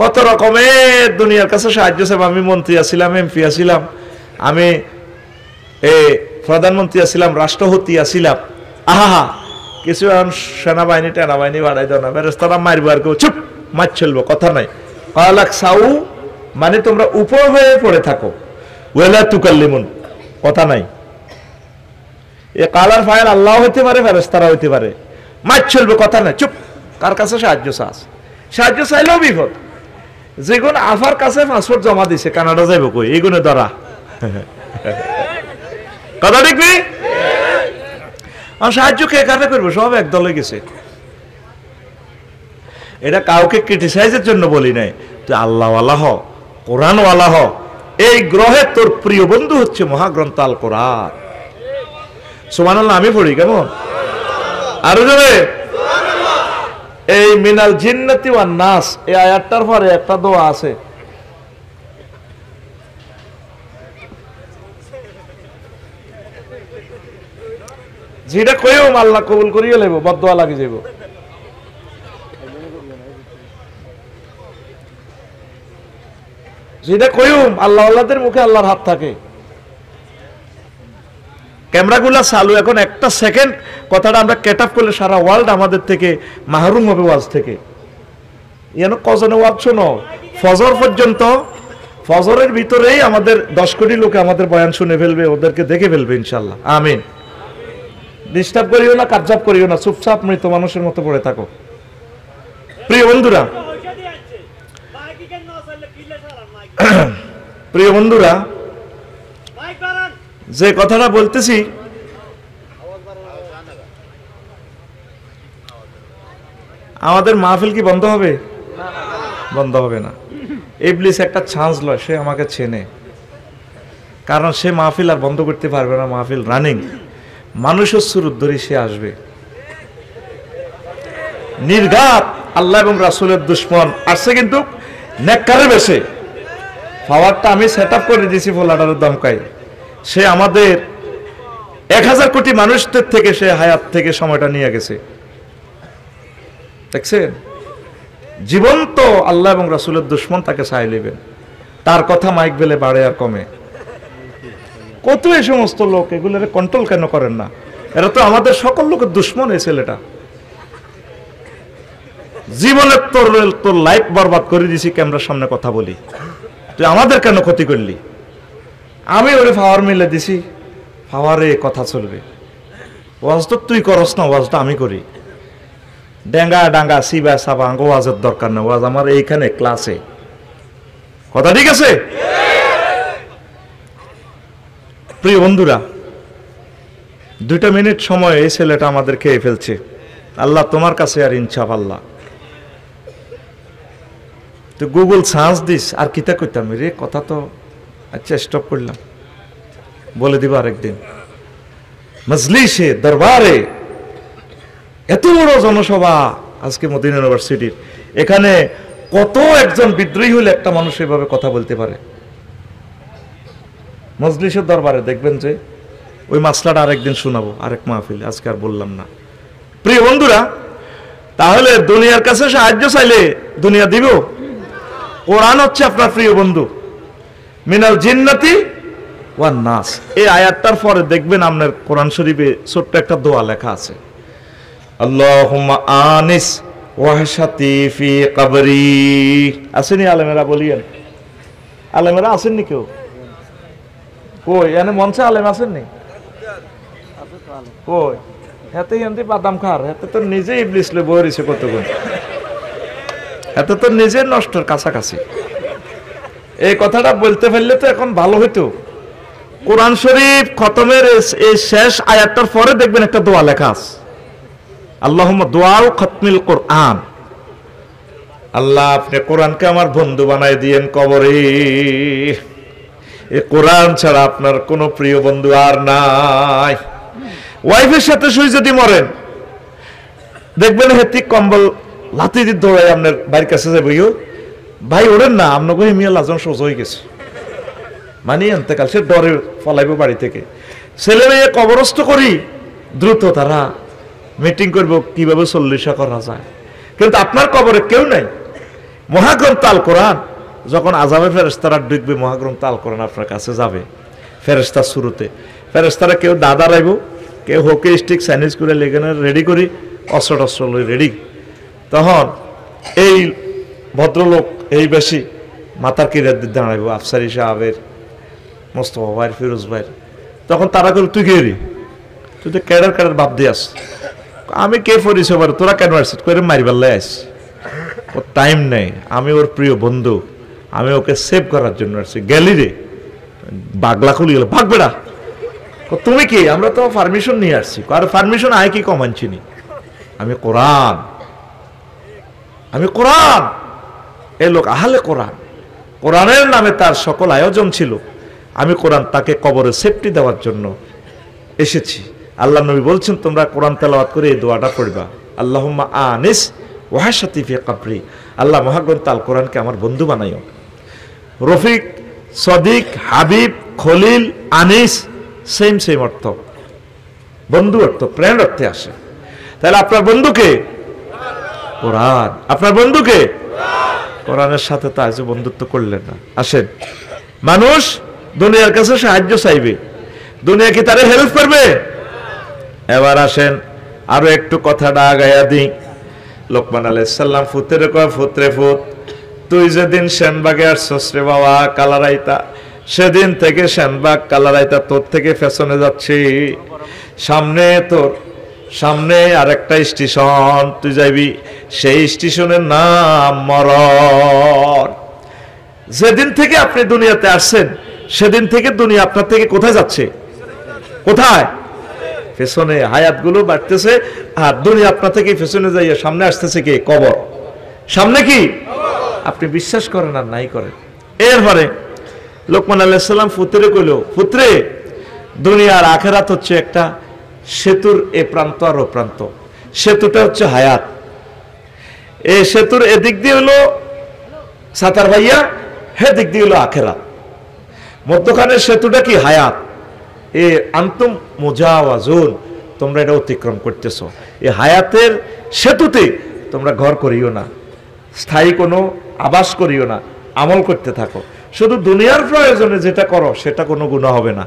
Speaker 1: কত রকমের দুনিয়ার কাছে সাহায্য চাইবো। আমি মন্ত্রী আছিলাম, এমপি আছিলাম, আমি প্রধানমন্ত্রী আছিলাম, রাষ্ট্রপতি আছিলাম, আহা কিছু এখন সেনাবাহিনী টেনাবাহিনী বাড়াই দাও না, ফেরেশতারা মারবো আর কেউ চুপ মার চলবো, কথা নাই। কালাক সাউ মানে তোমরা উপর হয়ে পড়ে থাকো, ওয়ালা তুকাল্লিমুন, কথা নাই। এ কালার ফাইল আল্লাহ হইতে পারে, ফেরেশতারা হইতে পারে, মার চলবে, কথা নাই, চুপ। কার কাছে সাহায্য চাস? সাহায্য চাইলেও বিপদ। যেগুন আফার কাছে পাসপোর্ট জমা দিছে, কানাডা যাইব কই, এইগুলো ধরা কথা ঠিক নেই। সাহায্য কে কারে করবো, সব একদলে গেছে। এটা কাউকে ক্রিটিসাইজের জন্য বলি নাই, তুই আল্লাহওয়ালা হ, কোরআনওয়ালা হ। এই গ্রহে তোর প্রিয় বন্ধু হচ্ছে মহাগ্রন্থ আল কোরআন। সুবহানাল্লাহ আমি পড়ি কেমন? আরো জোরে। এই মিনাল জিন্নাতি ওয়ান নাস, এই আয়াতটার পরে একটা দোয়া আছে, যেটা কইও আল্লাহ কবুল করিয়ে লেব, বদদোয়া লাগি যাইব। যেটা কইও আল্লাহ আল্লাহদের মুখে আল্লাহর হাত থাকে। ক্যামেরাগুলা চালু, এখন একটা সেকেন্ড কথাটা আমরা ক্যাট আপ করলে সারা ওয়ার্ল্ড আমাদের থেকে মাহরুম হবে ওয়াজ থেকে। যেন কজনে ওয়াজ শোনো ফজর পর্যন্ত, ফজরের ভিতরেই আমাদের 10 কোটি লোকে আমাদের বয়ান শুনে ফেলবে, ওদেরকে দেখে ফেলবে ইনশাল্লাহ। আমিন। ডিস্টার্ব করিও না, কাবজাব করিও না, চুপচাপ মৃত মানুষের মতো পড়ে থাকো। প্রিয় বন্ধুরা, প্রিয় বন্ধুরা, যে কথাটা বলতেছি, আমাদের মাহফিল কি বন্ধ হবে? বন্ধ হবে না। ইবলিস একটা চান্স লয়, সে আমাকে চেনে, কারণ সে মাহফিল আর বন্ধ করতে পারবে না। মাহফিল রানিং, মানুষের সুরত ধরে সে আসবে। নির্ঘাত আল্লাহ এবং রাসূলের দুশমন আসছে, কিন্তু নেককারের বেশে। পাওয়ারটা আমি সেট আপ করে দিয়েছি ফোলাটার দমকাই। সে আমাদের 1000 কোটি মানুষদের থেকে সে হায়াত থেকে সময়টা নিয়ে গেছে, দেখছেন? জীবন্ত আল্লাহ এবং রাসূলের দুশমন তাকে চাই নেবেন, তার কথা মাইক বেলে বাড়ে আর কমে। কত এই সমস্ত লোক, এগুলোর কন্ট্রোল কেন করেন না? এরা তো আমাদের সকল লোকের দুশমন। এই ছেলেটা জীবনের তোর লাইফ বরবাদ করে দিছি, ক্যামেরার সামনে কথা বলি, তুই আমাদের কেন ক্ষতি করলি? আমি ওরে পাওয়ার মিলে দিছি, পাওয়ারে কথা চলবে। ওয়াজ তো তুই করস না, ওয়াজটা আমি করি। ডেঙ্গা ডাঙ্গা সিবা সাবা ওয়াজের দরকার না, ওয়াজ আমার এইখানে ক্লাসে। কথা ঠিক আছে? প্রিয় বন্ধুরা, 2 মিনিট সময় এই ছেলেটা আমাদের খেয়ে ফেলছে। আল্লাহ তোমার কাছে আর ইনসাফ। আল্লাহ তুই গুগল সার্চ দিস, আর কিতা কইতাম রে, কথা তো আচ্ছা স্টপ করলাম, বলে দিব আরেকদিন। মজলিসে দরবারে এত বড় জনসভা আজকে মদিনা ইউনিভার্সিটির, এখানে কত একজন বিদ্রোহী হলে একটা মানুষ এভাবে কথা বলতে পারে? মজলিসের দরবারে দেখবেন যে ওই মাসলাটা আরেকদিন শোনাবো, আরেক মাহফিলে, আজকে আর বললাম না। প্রিয় বন্ধুরা, তাহলে দুনিয়ার কাছে সাহায্য চাইলে দুনিয়া দিব? কোরআন হচ্ছে আপনার প্রিয় বন্ধু। মিনাল জিন্নাতি ওয়ান নাস, এই আয়াতটার পরে দেখবেন আপনার কোরআন শরীফে ছোট্ট একটা দোয়া লেখা আছে, আল্লাহুম্মা আনিস ওয়াহশাতি ফি কবরি। আসেনি আলেমেরা? বলিয়েন, আলেমেরা আসেননি কেউ? কই এনে মঞ্চে আলেম আসেননি? কই হাতে হিন্দি বাদাম খার, হাতে তো নিজে ইবলিস লই বই রইছে কতক্ষণ, হাতে তো নিজে নষ্টর কাছাকাছি। এই কথাটা বলতে পারলে তো এখন ভালো হইতো। কোরআন শরীফ খতমের এই শেষ আয়াতটার পরে দেখবেন একটা দোয়া লেখা আছে, আল্লাহুম্মা দুআউ খতমিল কোরআন। আল্লাহ আপনি কোরআনকে আমার বন্ধু বানাই দিয়েন কবরে। এই কোরআন ছাড়া আপনার কোনো প্রিয় বন্ধু আর নাই। ওয়াইফের সাথে শুই যদি মরেন, দেখবেন হেতিক কম্বল লাতি দিয়ে দৌড়াই আপনার বাড়ির কাছে যাবে, ভাই ওরেন না, আপনাকে মিয়া লাজন সোজা হয়ে গেছে, মানে এতেকাল, সে ডরে ফলাইব বাড়ি থেকে। ছেলে মেয়ে কবরস্থ করি দ্রুত, তারা মিটিং করবো কিভাবে চল্লিশা করা যায়, কিন্তু আপনার কবরে কেউ নাই। মহাগ্রন্থ আল কোরআন যখন আযাবে ফেরেশতারা ঢুকবে, মহাগ্রন্থ আল কোরআন আপনার কাছে যাবে ফেরেশতার শুরুতে। ফেরেশতারা কেউ দাদা রাইব, কেউ হোকে স্টিক স্যান্ডউইচ করে লেগে রেডি করি, অস্ত্র টস্ত্র লই রেডি। তখন এই ভদ্রলোক এই বেশি মাথার কিরাত দিয়ে দাঁড়াইব, আফসারি সাহেবের, মোস্তফা ভাইয়ের, ফিরোজ ভাইয়ের। তখন তারা করে, তুই কে রে? তুই তো ক্যাডার ক্যাডার ভাব দিয়ে আস। আমি কে পরিচয় পারো, তোরা কেন আসছিস? করে মারিবাল্লাই আস, ওর টাইম নেই, আমি ওর প্রিয় বন্ধু, আমি ওকে সেভ করার জন্য আসছি। গেলি রে, বাগলা খুলি গেল, ভাগ বেড়া। তুমি কি? আমরা তো পারমিশন নিয়ে আসছি। আর পারমিশন আয় কি কম আনছিনি? আমি কোরআন, আমি কোরআন। এই লোক আহলে কোরআন, কোরআনের নামে তার সকল আয়োজন ছিল। আমি কোরআন তাকে কবরে সেফটি দেওয়ার জন্য এসেছি। আল্লাহ নবী বলছেন, তোমরা কোরআন তেলাওয়াত করে এই দোয়াটা পড়বা, আল্লাহুম্মা আনিস ওয়াহশাতি ফি কবরি। আল্লাহ মহাগ্রন্থ আল কোরআনকে আমার বন্ধু বানাইও। রফিক, সদিক, হাবিব, খলিল, আনিস সেম সেম অর্থ, বন্ধু অর্থ, ফ্রেন্ড অর্থে আসে। তাহলে আপনার বন্ধুকে কোরআন, আপনার বন্ধুকে কোরআনের সাথে তো আজ বন্ধুত্ব করলেন না। আসেন, মানুষ দুনিয়ার কাছে সাহায্য চাইবে, দুনিয়া কি তারে হেল্প করবে? এবার আসেন আরো একটু কথাটা আগাইয়া দিই। লোকমান আলাইহিস সালাম ফুতের কয়, ফুতরে ফুত, তুই যেদিন সেনবাগে আসছস রে বাবা কালারাইতা, সেদিন থেকে সেনবাগ কালারাইতা তোর থেকে ফ্যাশনে যাচ্ছি। সামনে তোর সামনে আরেকটা স্টেশন, তুই যাইবি, সেই স্টেশনের নাম মরণ। যেদিন থেকে আপনি দুনিয়াতে আসছেন, সেদিন থেকে দুনিয়া আপনার থেকে কোথায় যাচ্ছে? কোথায়? পেছনে। হায়াতগুলো বাড়তেছে, আর দুনিয়া আপনার থেকে পেছনে যাইয়া সামনে আসতেছে কি? কবর। সামনে কি? আপনি বিশ্বাস করেন আর নাই করেন। এরপরে লোকমান আলাইহিস সালাম পুত্রে কইল, পুত্রে দুনিয়ার আখেরাত হচ্ছে একটা সেতুর এ প্রান্ত আর ও প্রান্ত। সেতুটা হচ্ছে হায়াত। এই সেতুর এদিক দিয়ে হলো সাতার ভাইয়া, হে দিক দিয়ে হলো আখেরাত। মধ্যখানের সেতুটা কি? হায়াত। এ আনতুম মুজাওয়াজুন, তোমরা এটা অতিক্রম করতেছো। এই হায়াতের সেতুতে তোমরা ঘর করিও না, স্থায়ী কোনো আবাস করিও না, আমল করতে থাকো। শুধু দুনিয়ার প্রয়োজনে যেটা করো সেটা কোনো গুনাহ হবে না,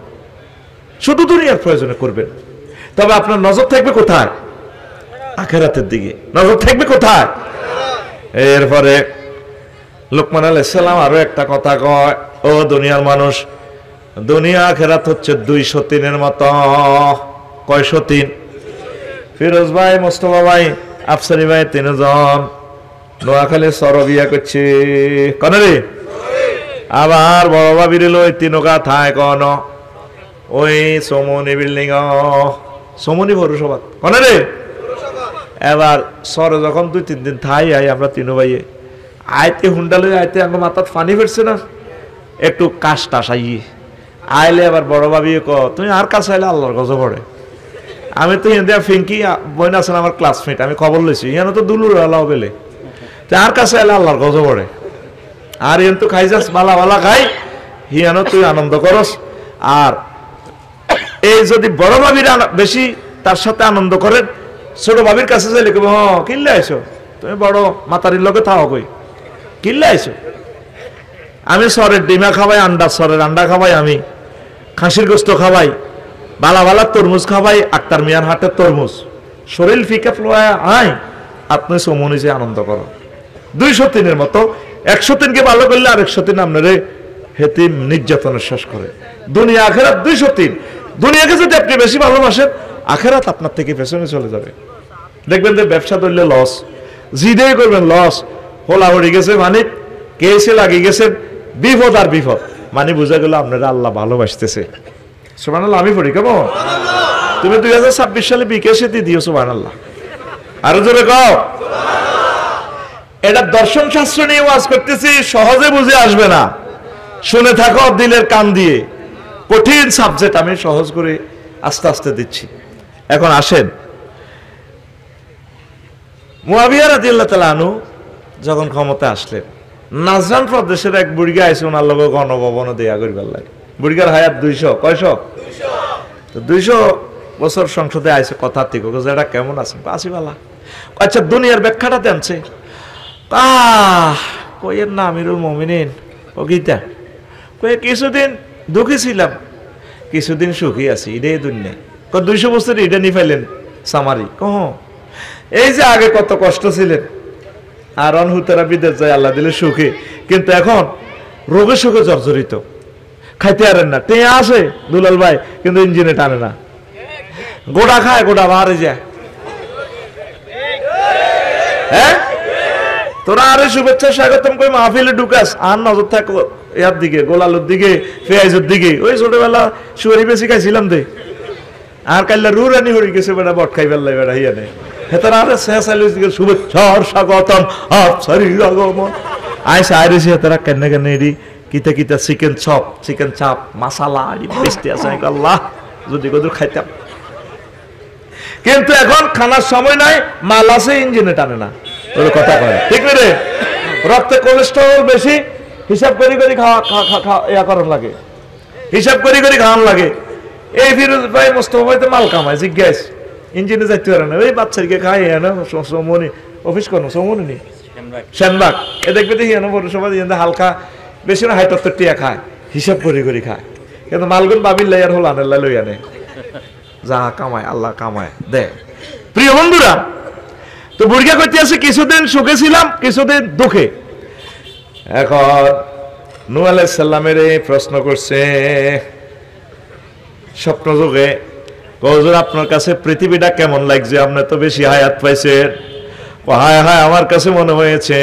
Speaker 1: শুধু দুনিয়ার প্রয়োজনে করবেন। তবে আপনার নজর থাকবে কোথায়? আখিরাতের দিকে। নজর থাকবে কোথায়? এরপরে লোকমান আলাইহিস সালাম আরো একটা কথা কয়, ও দুনিয়ার মানুষ, দুনিয়া আখিরাত হচ্ছে 203-এর মতো। কয়শো 3? ফিরোজ ভাই, মোস্তফা ভাই, আফসারি ভাই, 3 জন নোয়াখালী সরবিয়া করছে কনে রে। আবার বড় ভাবির লই 3 থায় কন ওই সমনি বিল্ডিং, সমনি পৌরসভা কনে রে। এবার সরে যখন 2-3 দিন থাই আই আমরা 3 ভাইয়ে আইতে হুন্ডা লই আইতে আমার মাথাত পানি ফেরছে না, একটু কাশ টাস আইলে আবার বড় ভাবি তুমি আর কাছে আইলে আল্লাহর গজব পড়ে। আমি তো হিন্দা ফিঙ্কি বইন আছেন আমার ক্লাসমেট, আমি খবর লইছি ইয়ানো তো দুলুর আল্লাহ বেলে, তো আর কাছে আইলে আল্লাহর গজব পড়ে। আর ইয়ান তো খাই যাস বালা বালা খাই, হিয়ানো তুই আনন্দ করস। আর এই যদি বড় ভাবির বেশি তার সাথে আনন্দ করেন, ছোট ভাবির কাছে যাইলে কেবো হ্যাঁ কিনলে আইসো, তুমি বড় মাতারির লগে থাও কই কিনলে আইসো। আমি সরের ডিমা খাওয়াই, সরের আন্ডা খাওয়াই, আমি খাসির গোস্ত খাওয়াই, বালা বালা তরমুজ খাওয়াই, আক্তার মিয়ার হাটের তরমুজ, শরীর ফিকা ফ্লোয়া আয়, আপনি সমনিজে আনন্দ করো। 203-এর মতো 103-কে ভালো করলে আর 103 আপনারে হেতিম নির্যাতনের শেষ করে। দুনিয়া আখেরাত 203। দুনিয়াকে যদি আপনি বেশি ভালোবাসেন, আখেরাত আপনার থেকে পেছনে চলে যাবে। দেখবেন যে ব্যবসা ধরলে লস, জিদেই করবেন লস, হোলা হয়ে গেছে মানে কেসে লাগিয়ে গেছেন, বিপদ আর বিপদ, মানে বোঝা গেল আপনারা আল্লাহ ভালোবাসতেছে। সুবহানাল্লাহ, আমি পড়ি কেমন? তুমি 2026 সালে বিকেশে দিয়ে দিও সুবহানাল্লাহ, আরো জোরে কও। এটা দর্শন শাস্ত্র নিয়ে ওয়াজ করতেছি, সহজে বুঝে আসবে না, শুনে থাকো দিলের কান দিয়ে। কঠিন সাবজেক্ট আমি সহজ করে আস্তে আস্তে দিচ্ছি। এখন আসেন, মুয়াবিয়া রাদিয়াল্লাহু তাআলা আনহু যখন ক্ষমতা আসলেন, নাজরান প্রদেশের এক বুড়িগা আইসে ওনার লগে গণভবন দেয়া করিবার লাগে। বুড়িগার হায়াত 200, কয়শো? 200 বছর সংসদে আইসে কথা থেকে এটা কেমন আছেন? আছি বালা। আচ্ছা দুনিয়ার ব্যাখ্যাটা দেনছে, কইয়ের না আমিরুল মুমিনিন, ও গীতা কয়ে কিছুদিন দুঃখী ছিলাম, কিছুদিন সুখী আছি, এটাই দুনিয়া। 200 বছর এটা নিয়ে ফেলেন সামারি, কহ এই যে আগে কত কষ্ট ছিলেন, আর অনহুতেরা বিদেশ যায় আল্লাহ দিলে সুখে, কিন্তু এখন রোগে শোকে জর্জরিত, খাইতে পারেন না, টেয়া আসে দুলাল ভাই কিন্তু ইঞ্জিনে টানে না, গোড়া খায় গোড়া বাহারে যায়। হ্যাঁ, তোরা আরে শুভেচ্ছা স্বাগতম কই মাহফিলে ঢুকাস, আর নজর থাকো ইয়ার দিকে, গোলালুর দিকে, পেঁয়াজের দিকে। ওই ছোটবেলা শুয়ারি বেশি খাইছিলাম দে, আর কাল্লা রুরানি হয়ে গেছে বেটা, বট খাই বেলা বেড়া হিয়া নেই হেতার আরে শেষাইলে শুভেচ্ছার স্বাগতম আফসারির আগমন আইসা আইরেছি হেতারা কেন কেন এডি কিতা কিতা চিকেন চপ, চিকেন চাপ, মাসালা আড়ি বেস্টি আছে আল্লাহ যদি কদুর খাইতাম। কিন্তু এখন খানার সময় নাই, মাল আছে ইঞ্জিনে টানে না, ওই কথা কয় ঠিক না রে? রক্তে কোলেস্টেরল বেশি, হিসাব করি করি খাওয়া ইয়া করার লাগে, হিসাব করি করি খাওয়ান লাগে। এই ফিরোজ ভাই মোস্তফা ভাই তো মাল কামায়, জিজ্ঞেস ইঞ্জিনে যাইতে পারে না, ওই বাচ্চাকে খায় না সমনি অফিস করো সমনি নি শ্যানবাগ এ দেখবে দেখি পৌরসভা হালকা বেশি না 70 টিয়া খায়, হিসাব করি করি খায়, কিন্তু মালগুন বাবিল লাইয়ার হল আনেল্লা লই আনে, যা কামায় আল্লাহ কামায় দে। প্রিয় বন্ধুরা, তো বুড়িয়া করতে আছে কিছুদিন সুখে ছিলাম, কিছুদিন দুঃখে। এখন নূহ আলাইহিস সালামের প্রশ্ন করছে স্বপ্ন যোগে, হুজুর আপনার কাছে পৃথিবীটা কেমন লাগছে? আপনি তো বেশি হায়াত পাইছেন। হায় হায়, আমার কাছে মনে হয়েছে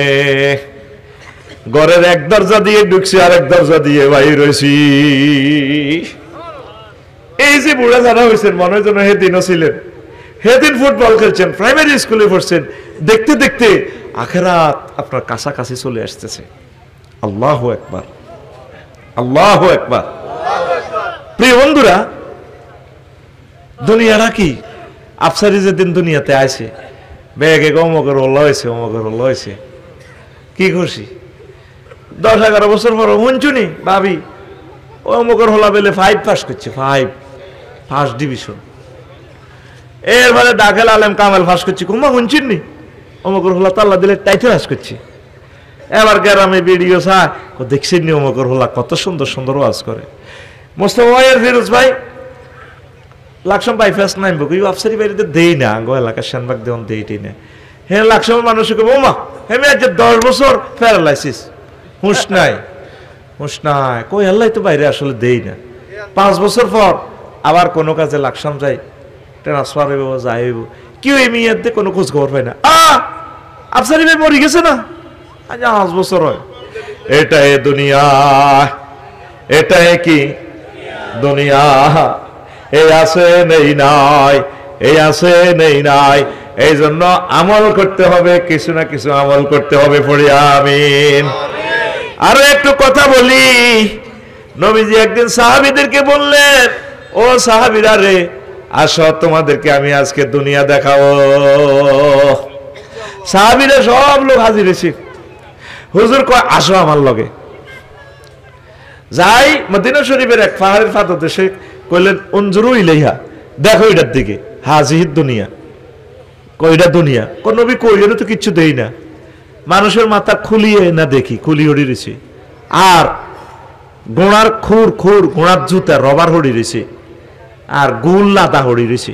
Speaker 1: ঘরের এক দরজা দিয়ে ঢুকছি আর এক দরজা দিয়ে বাইর হইছি। এই যে বুড়া যারা হয়েছেন মনে হয় যেন হেদিনও ছিলেন, হেদিন ফুটবল খেলছেন, প্রাইমারি স্কুলে পড়ছেন, দেখতে দেখতে আখিরাত আপনার কাছাকাছি চলে আসতেছে। আল্লাহু আকবার, আল্লাহু আকবার। প্রিয় বন্ধুরা, দুনিয়াটা কি? আফসারি যেদিন দুনিয়াতে আসে বেগে অমকের হল্লা হয়েছে, অমকের হল্লা হয়েছে, কি খুশি। 10-11 বছর পর হুঞ্চুনি ভাবি অমকের হল্লা বেলে 5 পাস করছে, 5 ফার্স্ট ডিভিশন। এরপরে দাখেল আলেম কামেল ফাঁস করছি, কুম্বা হুঞ্চিনি অমকের হল্লা তাল্লা দিলে টাইটে ফাঁস করছি। এবার গ্রামে ভিডিও চায়, দেখছেন নি অমকের হল্লা কত সুন্দর সুন্দর ওয়াজ করে। মোস্তফা ভাই আর ফিরোজ ভাই লাকসাম বাইপাস নামবো, কেউ আফসারি বাড়িতে দেই না, গো এলাকার শ্যানবাগ দেওয়ান দেই না। হ্যাঁ লাকসামের মানুষকে বোমা হেমে আজ 10 বছর প্যারালাইসিস, হুঁশ নাই, হুঁশ নাই, কই আল্লাহ তো বাইরে আসলে দেই না। 5 বছর পর আবার কোনো কাজে লাকসাম যাই, ট্রান্সফার হইব, যাই হইব, কেউ এই মেয়েতে কোনো খোঁজ খবর পায় না। আফসারি ভাই মরি গেছে না, আজ 5 বছর হয়। এটাই দুনিয়া, এটাই কি দুনিয়া, এই আছে নেই নাই, এই আছে নেই নাই। এই জন্য আমল করতে হবে, কিছু না কিছু আমল করতে হবে, পড়ি আমিন। আরো একটু কথা বলি, নবীজি একদিন সাহাবীদেরকে বললেন, ও সাহাবীরা রে, আসো তোমাদেরকে আমি আজকে দুনিয়া দেখাবো। সাহাবীরা সব লোক হাজির হয়েছে। হুজুর কয় আসো আমার লগে। যাই মদিনা শরীফের এক পাহাড়ের ফাঁদ দেশে কইলেন উনজুরু ইলাইহা, দেখো এটার দিকে, হাজিহিদ দুনিয়া। কইটা দুনিয়া, কোন নবী কইলেন তো কিচ্ছু দেই না, মানুষের মাথা খুলিয়ে না দেখি, খুলি হড়ি রয়েছে, আর গোড়ার খুর খুর গোড়ার জুতা রবার হড়ি রয়েছে, আর গুল লাদা হড়ি রয়েছে।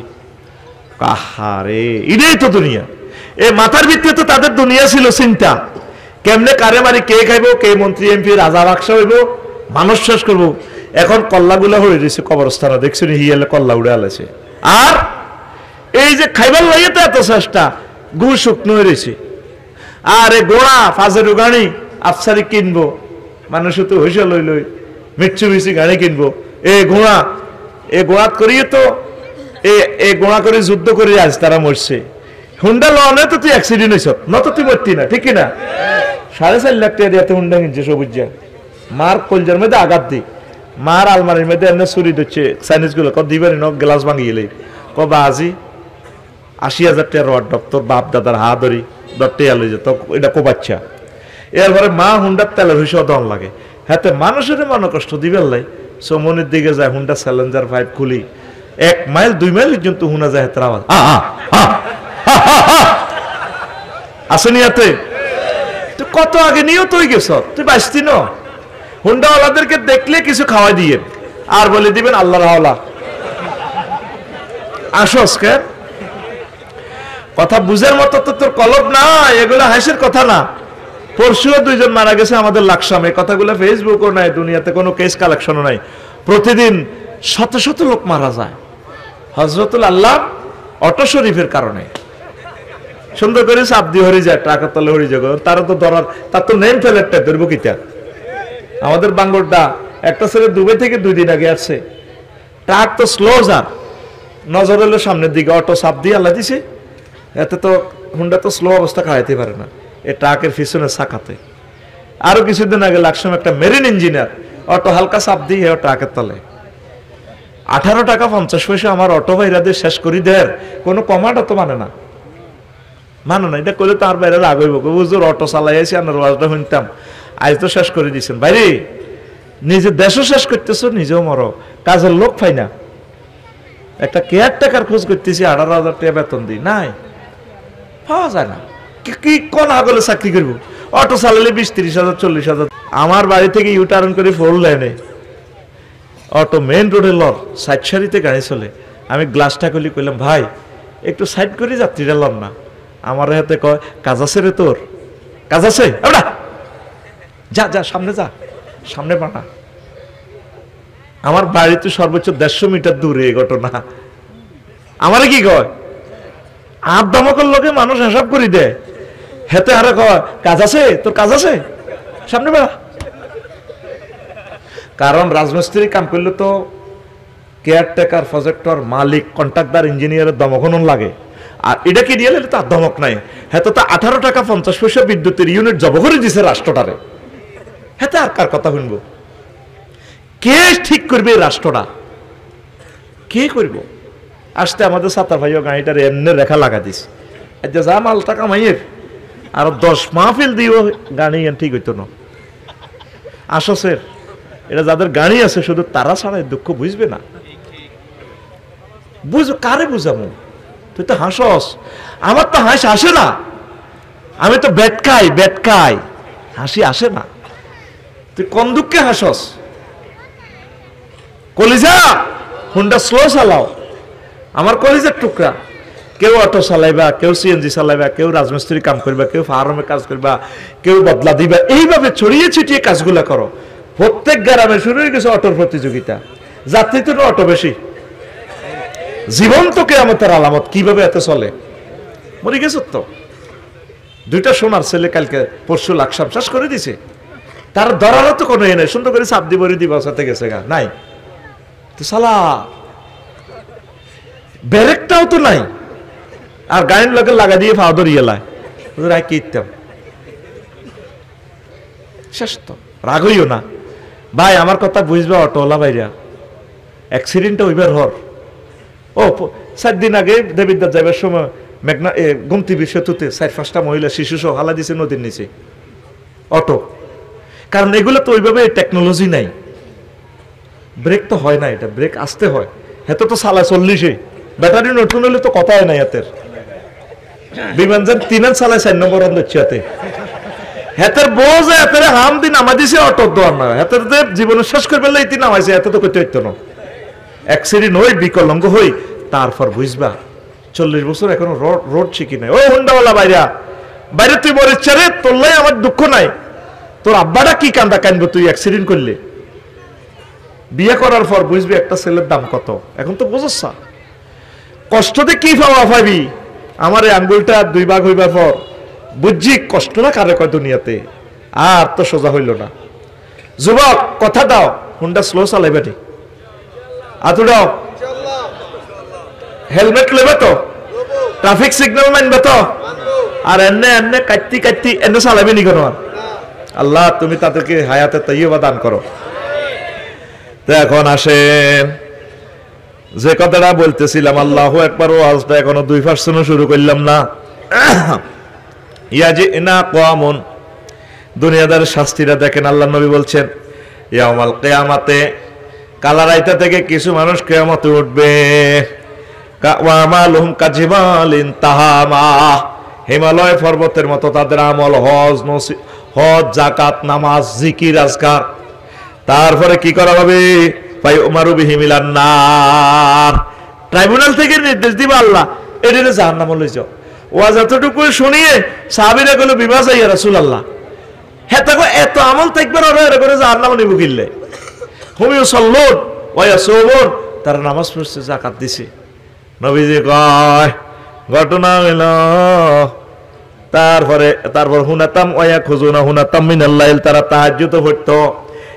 Speaker 1: কাহারে, এটাই তো দুনিয়া। এই মাথার ভিত্তিতে তো তাদের দুনিয়া ছিল চিন্তা, কেমনে কারে মারি, কে খাইবো, কে মন্ত্রী এমপি রাজা বাক্সা হইব, মানুষ শেষ করবো। এখন কল্লাগুলা হয়ে রয়েছে কবরস্থানে, দেখছেন হিয়ালে কল্লা উড়ে আলেছে। আর এই যে খাইবার লাগে তো এত চেষ্টা, গু শুকনো হয়ে রয়েছে। আর এ গোড়া ফাজের গাড়ি আফসারি কিনবো, মানুষ তো হইসা লই লই মিচ্ছু মিছি গাড়ি কিনবো। এ গোড়াত করিয়ে তো এ গোড়া করে যুদ্ধ করে আজ তারা মরছে। হুন্ডা লনে তো তুই অ্যাক্সিডেন্ট হয়েছ, নত তুই মরতি না, ঠিক কিনা? 4.5 লাখ টাকা দিয়ে হুন্ডা কিনছে সবুজ। মার কলজার মধ্যে আঘাত দি, মার আলমারির মধ্যে এমনি চুরি দিচ্ছে চাইনিজ গুলো, দিবেন গ্লাস ভাঙিয়ে এলে বাজি 80,000 টাকা রড তোর বাপ দাদার হা ধরি দরটে আলো যেত, এটা কোবাচ্ছা। এরপরে মা হুন্ডার তেলের হইসা দন লাগে, হাতে মানুষের মনে কষ্ট দিবেন লাই। সমনের দিকে যায় হুন্ডা চ্যালেঞ্জার 5 খুলি, 1 মাইল 2 মাইল পর্যন্ত হুনা যায় হাতের আওয়াজ আসেনি হাতে। তুই কত আগে নিয়েও তুই গেছ, তুই বাঁচতি ন। হুন্ডাওয়ালাদেরকে দেখলে কিছু খাওয়াই দিয়ে আর বলে দিবেন আল্লাহর হাওলা, আসস কেন? কথা বুঝার মতো তো তোর কলব না, এগুলো হাসির কথা না। পরশুও 2 জন মারা গেছে আমাদের লাকসাম, এই কথাগুলো ফেসবুকও নাই, দুনিয়াতে কোনো কেস কালেকশনও নাই। প্রতিদিন শত শত লোক মারা যায় হযরতুল আল্লাহ অটো শরীফের কারণে। সুন্দর করে চাপ দিয়ে হরি যায়, ট্রাকের তলে হরি যায়, তারা তো ধরার, তার তো নেম ফেলেটটা ধরব কিটা। আমাদের বাঙ্গরটা একটা ছেলে দুবাই থেকে 2 দিন আগে আসছে, ট্রাক তো স্লো যার, নজর এলো সামনের দিকে, অটো চাপ দিয়ে আল্লাহ দিছে, এতে তো হুন্ডা তো স্লো অবস্থা খাওয়াইতে পারে না, এই ট্রাকের পিছনে চাকাতে। আরো কিছুদিন আগে লাকসাম একটা মেরিন ইঞ্জিনিয়ার অটো হালকা চাপ দিয়ে ট্রাকের তলে। 18 টাকা 50 পয়সা আমার অটো ভাইরাদের শেষ করি দেয়, কোনো কমান্ড তো মানে না, এটা করলে তার বাইরে রাগ হইব, হুজুর অটো চালাই আছি, আপনার ওয়াজটা শুনতাম, আজ তো শেষ করে দিচ্ছেন। বাইরে নিজে দেশও শেষ করতেছো, নিজেও মরো, কাজের লোক পাই না। একটা কেয়ারটেকার খোঁজ করতেছি, 18,000 টাকা বেতন দিই, নাই, পাওয়া যায় না। কি কোন আগলে চাকরি করবো? অটো চালালে 20-30,000 40,000। আমার বাড়ি থেকে ইউটার্ন করে 4 লাইনে অটো মেইন রোডে লর, সাইড সারিতে গাড়ি চলে। আমি গ্লাসটা খুলি, কইলাম ভাই একটু সাইড করে যাত্রীরা লর না। আমার হাতে কয় কাজ আছে রে, তোর কাজ আছে, যা যা সামনে যা, সামনে পাঠা। আমার বাড়িতে সর্বোচ্চ 150 মিটার দূরে এই ঘটনা। আমারে কি কয়, আর দমকল লোকে মানুষ হিসাব করি দেয়, হেতে আরে কয় কাজ আছে, তোর কাজ আছে, সামনে বেড়া। কারণ রাজমিস্ত্রি কাম করলে তো কেয়ারটেকার, প্রজেক্টর, মালিক, কন্ট্রাক্টর, ইঞ্জিনিয়ারের দমকন লাগে। আর এটা কি দিয়ে তার দমক নাই, হেতে তো 18 টাকা 50 পয়সা বিদ্যুতের ইউনিট জব করে দিছে রাষ্ট্রটারে, হেতে আর কার কথা শুনবো? কে ঠিক করবে রাষ্ট্রটা? কে করব? আসতে আমাদের সাতা ভাইও গাড়িটার এমনি রেখা লাগা দিস, যা মাল টাকা মাইয়ের আর 10 মাহফিল দিও গাড়ি ঠিক হইতো না। আসসের এটা যাদের গাড়ি আছে শুধু তারা ছাড়া দুঃখ বুঝবে না। বুঝ কারে বুঝামো? তুই তো হাসস, আমার তো হাসি আসে না, আমি তো বেটকাই, হাসি আসে না। তুই কোন দুঃখে হাসস? কলিজা হুন্ডা স্লো চালাও, আমার কলিজার টুকরা। কেউ অটো চালাইবা, কেউ সিএনজি চালাইবা, কেউ রাজমিস্ত্রি কাম করবা, কেউ ফার্মে কাজ করবা, কেউ বদলা দিবা, এইভাবে ছড়িয়ে ছিটিয়ে কাজগুলা করো। প্রত্যেক গ্রামে শুরু হয়ে গেছে অটোর প্রতিযোগিতা, যাত্রী তো অটো বেশি। জীবন তো কিয়ামতের আলামত, কিভাবে এত চলে? মরে গেছ তো 2টা সোনার ছেলে কালকে পরশু লাকসাম শেষ করে দিছে, তার ধরারও তো কোনো নাই, সুন্দর করে চাপ দি বরি দিবা সাথে গেছে গা নাই তো সালা, ব্যারেকটাও তো নাই, আর গাড়ির লোকে লাগা দিয়ে ফাও ধরিয়ে লাই কি ইতাম শেষ তো। রাগ হইও না, ভাই আমার কথা বুঝবা, অটোওয়ালা ভাইরা অ্যাক্সিডেন্টটা হইবার হর ও 4 দিন আগে দেবিদ্বার যাইবার সময় মেঘনা গুমতি সেতুতে 4-5টা মহিলা শিশু সহ হালা দিছে নদীর নিচে অটো। কারণ এগুলো তো ওইভাবে টেকনোলজি নাই, ব্রেক তো হয় না, এটা ব্রেক আসতে হয়। হেতো তো সালা 40-এ ব্যাটারি নতুন হলে তো কথাই নাই হাতের। বিমান যান 3 সালায় 4 নম্বর দিচ্ছে হাতে, হেতের বোঝে হাতের হাম দিন নামা দিছে অটো দোয়ার না, হেতের জীবন শেষ করে ফেললে ইতি নামাইছে, এত তো করতে হইতো না। অ্যাক্সিডেন্ট হই বিকলঙ্গ হই তারপর বুঝবা 40 বছর এখনো রোড শিখি নাই। ও হুন্ডাওয়ালা বাইরা বাইরে তুই মরিস রে, তোরলাই আমার দুঃখ নাই, তোর আব্বাটা কি কান্দা কানবো তুই অ্যাক্সিডেন্ট করলে। বিয়ে করার পর বুঝবি একটা ছেলের দাম কত, এখন তো বুঝছ কষ্টতে কি পাওয়া পাবি। আমার এই আঙ্গুলটা 2 ভাগ হইবার পর বুঝছি কষ্টটা কারে কয় দুনিয়াতে, আর তো সোজা হইল না। যুবক কথা দাও, হুন্ডা স্লো চালাইবানি, আতু দাও, হেলমেট লেবে তো, ট্রাফিক সিগন্যাল মানবে তো, আর এনে এনে কাটতি কাটতি এনে চালাবি নি কেন? আল্লাহ তুমি তাদেরকে হায়াতে তাইয়্যিবা দান করো। তো এখন আসেন যে কথাটা বলতেছিলাম, আল্লাহু আকবার, ওয়াজটা এখনো 2% শুরু করলাম না। ইয়াজিনা কওমুন, দুনিয়াদার শাস্তিটা দেখেন। আল্লাহ নবী বলছেন ইয়াউমাল কিয়ামাতে, কালারাইতা থেকে কিছু মানুষ কিয়ামতে উঠবে, কাওয়ামালুহুম কাজিবালিন তাহামা, হিমালয় পর্বতের মতো তাদের আমল, হজ যাকাত নামাজ জিকির আজকার। তারপরে কি করা হবে? ফায়ুমারু বিহি মিলান নার, ট্রাইব্যুনাল থেকে নির্দেশ দিবে আল্লাহ এটারে জাহান্নামে লই যাও। ওয়াজ এতটুকু শুনিয়ে সাহাবীরা কইল বিবাহ ইয়া রাসূলুল্লাহ, হেতাগো এত আমল থাকবে ওরা এর করে জাহান্নামে নিব কিল্লে। হুমিউ সাল্লুন ওয়া ইয়াসুমুন, তারা নামাজ পড়ছে যাকাত দিছে। নবীজি কয় ঘটনা হইল তারপর হুনাতাম ওয়া খুজুনা হুনাতাম মিনাল-লাইল, তারা তাহাজ্জুদ পড়তো।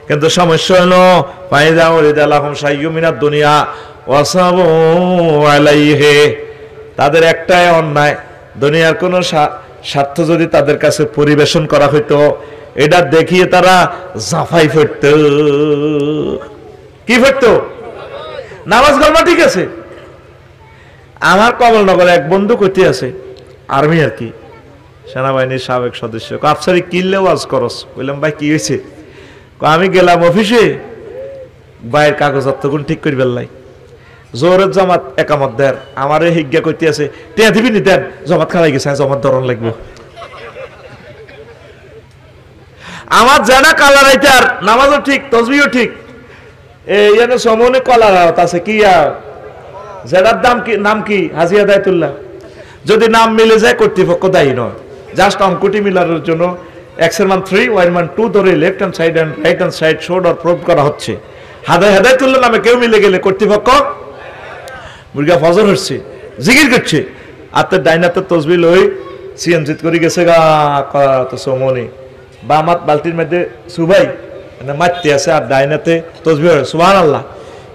Speaker 1: কিন্তু সমস্যা হলো ফাইজা ওয়ালিদালাহুম শাইয়্যুম মিনাদ দুনিয়া ওয়াসাবু আলাইহি, তাদের একটাই অন্যায়, দুনিয়ার কোন স্বার্থ যদি তাদের কাছে পরিবেশন করা হইতো এটা দেখিয়ে তারা জাফাই পড়ত। কি পড়ত? নামাজ কালমা ঠিক আছে। আমার কমলনগরে এক বন্ধু কইতে আছে, আর্মি আর কি, সেনাবাহিনীর সাবেক সদস্য। আফসারি কিল্লে ওয়াজ করস। বললাম ভাই কি হয়েছে? আমি গেলাম অফিসে, বাইরের কাগজপত্র কোন ঠিক করি ফেললাই, জোরের জমাত একামত দেয়, আমার হিজ্ঞা কইতে আছে টিয়া দিবি নি দেন, জমাত খারাই গেছে, জমাত ধরন লাগবে। আমার জানা কালার আইতার নামাজও ঠিক, তসবিও ঠিক, এই সমনে কলার আছে কি যেটার দাম কি, নাম কি? হাজী হেদায়েতুল্লাহ। যদি নাম মিলে যায় কর্তৃপক্ষ দায়ী নয়, জাস্ট অঙ্কটি মিলানোর জন্য এক্সের মান 3 ওয়াই মান 2 ধরে left hand side and right hand side শোড আর প্রুভ করা হচ্ছে। হেদায়েতুল্লাহ নামে কেউ মিলে গেলে কর্তৃপক্ষ মুরগা ফজর হচ্ছে, জিকির করছে, আর তার ডাইনাতে তসবি লই সিএনজিত করে গেছে গা তো সমনি বামাত বালতির মধ্যে সুবাই মারতে আছে, আর ডাইনাতে তসবি হয় সুবহানাল্লাহ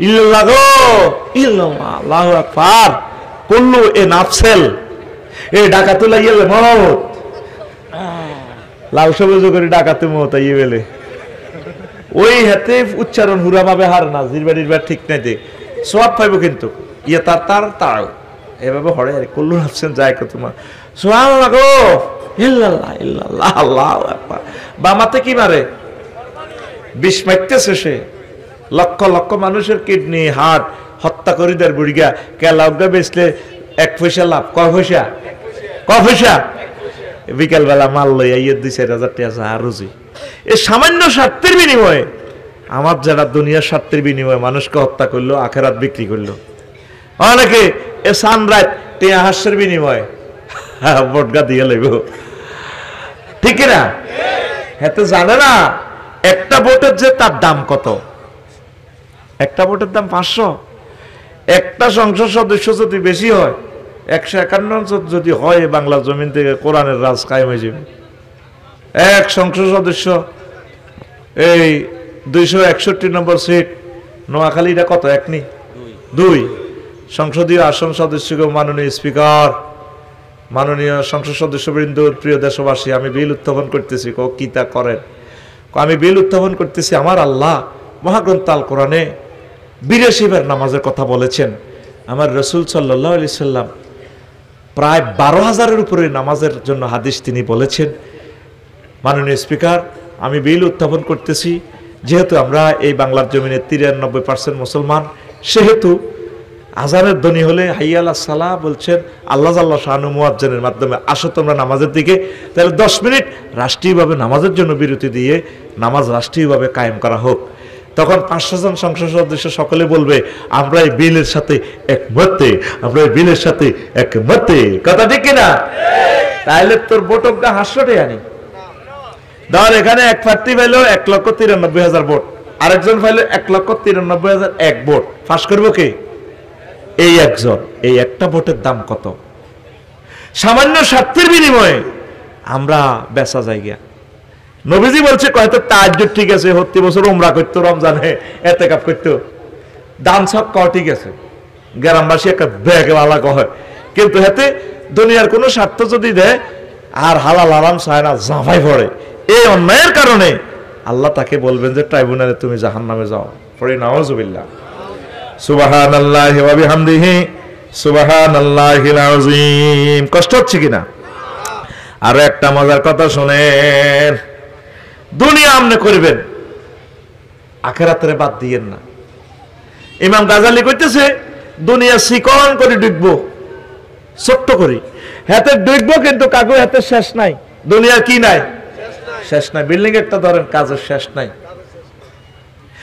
Speaker 1: ইল্লাল্লাহ গো ইল্লাল্লাহ আল্লাহু আকবার কুল্লু এ নাফসেল এ ডাকাতু লাগিয়ে মত লাউ সবুজ করে ডাকাতে মত আইয়ে বেলে ওই হাতে উচ্চারণ হুরা ভাবে হার না জিরবাড়ির বার ঠিক নাই দে সওয়াব পাইবো, কিন্তু ইয়ে তার তাও এভাবে হরে আর কুল্লু নাফসেন যায় কত তোমার সুবহানাল্লাহ গো ইল্লাল্লাহ ইল্লাল্লাহ আল্লাহু আকবার। বামাতে কি মারে? বিষ মারতেছে সে, লক্ষ লক্ষ মানুষের কিডনি হার্ট হত্যা করে দেয় বুড়িগা, কেলাউগা বেচলে 1 পয়সা লাভ। কয় পয়সা? কয় পয়সা? বিকাল বেলা মাল লইয়া 2-4 হাজার টাকা রুজি। এই সামান্য স্বার্থের বিনিময়ে, আমার যারা দুনিয়ার স্বার্থের বিনিময়ে মানুষকে হত্যা করলো, আখেরাত বিক্রি করলো। অনেকে এ সানরাইট টিয়া হাস্যের বিনিময়ে বটগা দিয়ে লইব, ঠিক না? হেতে জানে না একটা ভোটের যে তার দাম কত। একটা ভোটের দাম 500। একটা সংসদ সদস্য যদি বেশি হয়, 151 যদি হয় বাংলা জমিন থেকে কোরআনের রাজ কায়েম হয়ে যাবে। এক সংসদ সদস্য এই 261 নম্বর সিট, নোয়াখালীটা কত? 1 নি 2 সংসদীয় আসন সদস্যকে মাননীয় স্পিকার, মাননীয় সংসদ সদস্যবৃন্দ, প্রিয় দেশবাসী, আমি বিল উত্থাপন করতেছি, কি তা করেন। আমি বিল উত্থাপন করতেছি, আমার আল্লাহ মহাগ্রন্থ আল কোরআনে 82 বার নামাজের কথা বলেছেন। আমার রসুল সাল্লাল্লাহু আলাইহি সাল্লাম প্রায় 12,000-এর উপরে নামাজের জন্য হাদিস তিনি বলেছেন। মাননীয় স্পিকার, আমি বিল উত্থাপন করতেছি, যেহেতু আমরা এই বাংলার জমিনে 93% মুসলমান, সেহেতু আজানের ধ্বনি হলে হাইয়া আলাস সালাহ বলছেন, আল্লাহ জাল্লা শানু মুয়াজ্জিনের মাধ্যমে আসো তোমরা নামাজের দিকে, তাহলে 10 মিনিট রাষ্ট্রীয়ভাবে নামাজের জন্য বিরতি দিয়ে নামাজ রাষ্ট্রীয়ভাবে কায়েম করা হোক। তখন 500 জন সংসদ সদস্য সকলে বলবে, আমরা এই বিলের সাথে একমতে, আমরা এই বিলের সাথে একমতে। কথা ঠিক কিনা? তাহলে তোর ভোটকটা হাস্যটে আনি। ধর এখানে এক প্রার্থী পাইলো 1,93,000 ভোট, আরেকজন পাইলো 1,93,001 ভোট, ফাঁস করবো কে? এই একজন। এই একটা ভোটের দাম কত? সামান্য স্বার্থের বিনিময়ে আমরা বেচা জায়গা। নবীজি বলছে হয়তো তাহাজ্জুদ ঠিক আছে, প্রতি বছর উমরা করতো, রমজানে ইতিকাফ করতো, দান সব ক ঠিক আছে, গ্রামবাসী একটা ব্যাগওয়ালা কয়, কিন্তু হাতে দুনিয়ার কোনো স্বার্থ যদি দেয় আর হালাল আরাম চায় না, জাফাই পড়ে, এই অন্যায়ের কারণে আল্লাহ তাকে বলবেন যে ট্রাইব্যুনালে তুমি জাহান্নামে যাও। পড়ি নাউযুবিল্লাহ। সুবহানাল্লাহি ওয়া বিহামদিহি সুবহানাল্লাহিল আযীম। কষ্ট হচ্ছে কিনা? আর একটা মজার কথা শুনেন, দুনিয়া আমনে করবেন, আখিরাতের বাদ দিয়েন না। ইমাম গাজালি কইতেছে দুনিয়া চিকন করে ডুববো, ছোট্ট করি হাতে ডুববো, কিন্তু কাগজ হাতে শেষ নাই। দুনিয়ার কি নাই? শেষ নাই। বিল্ডিং একটা ধরেন, কাজের শেষ নাই।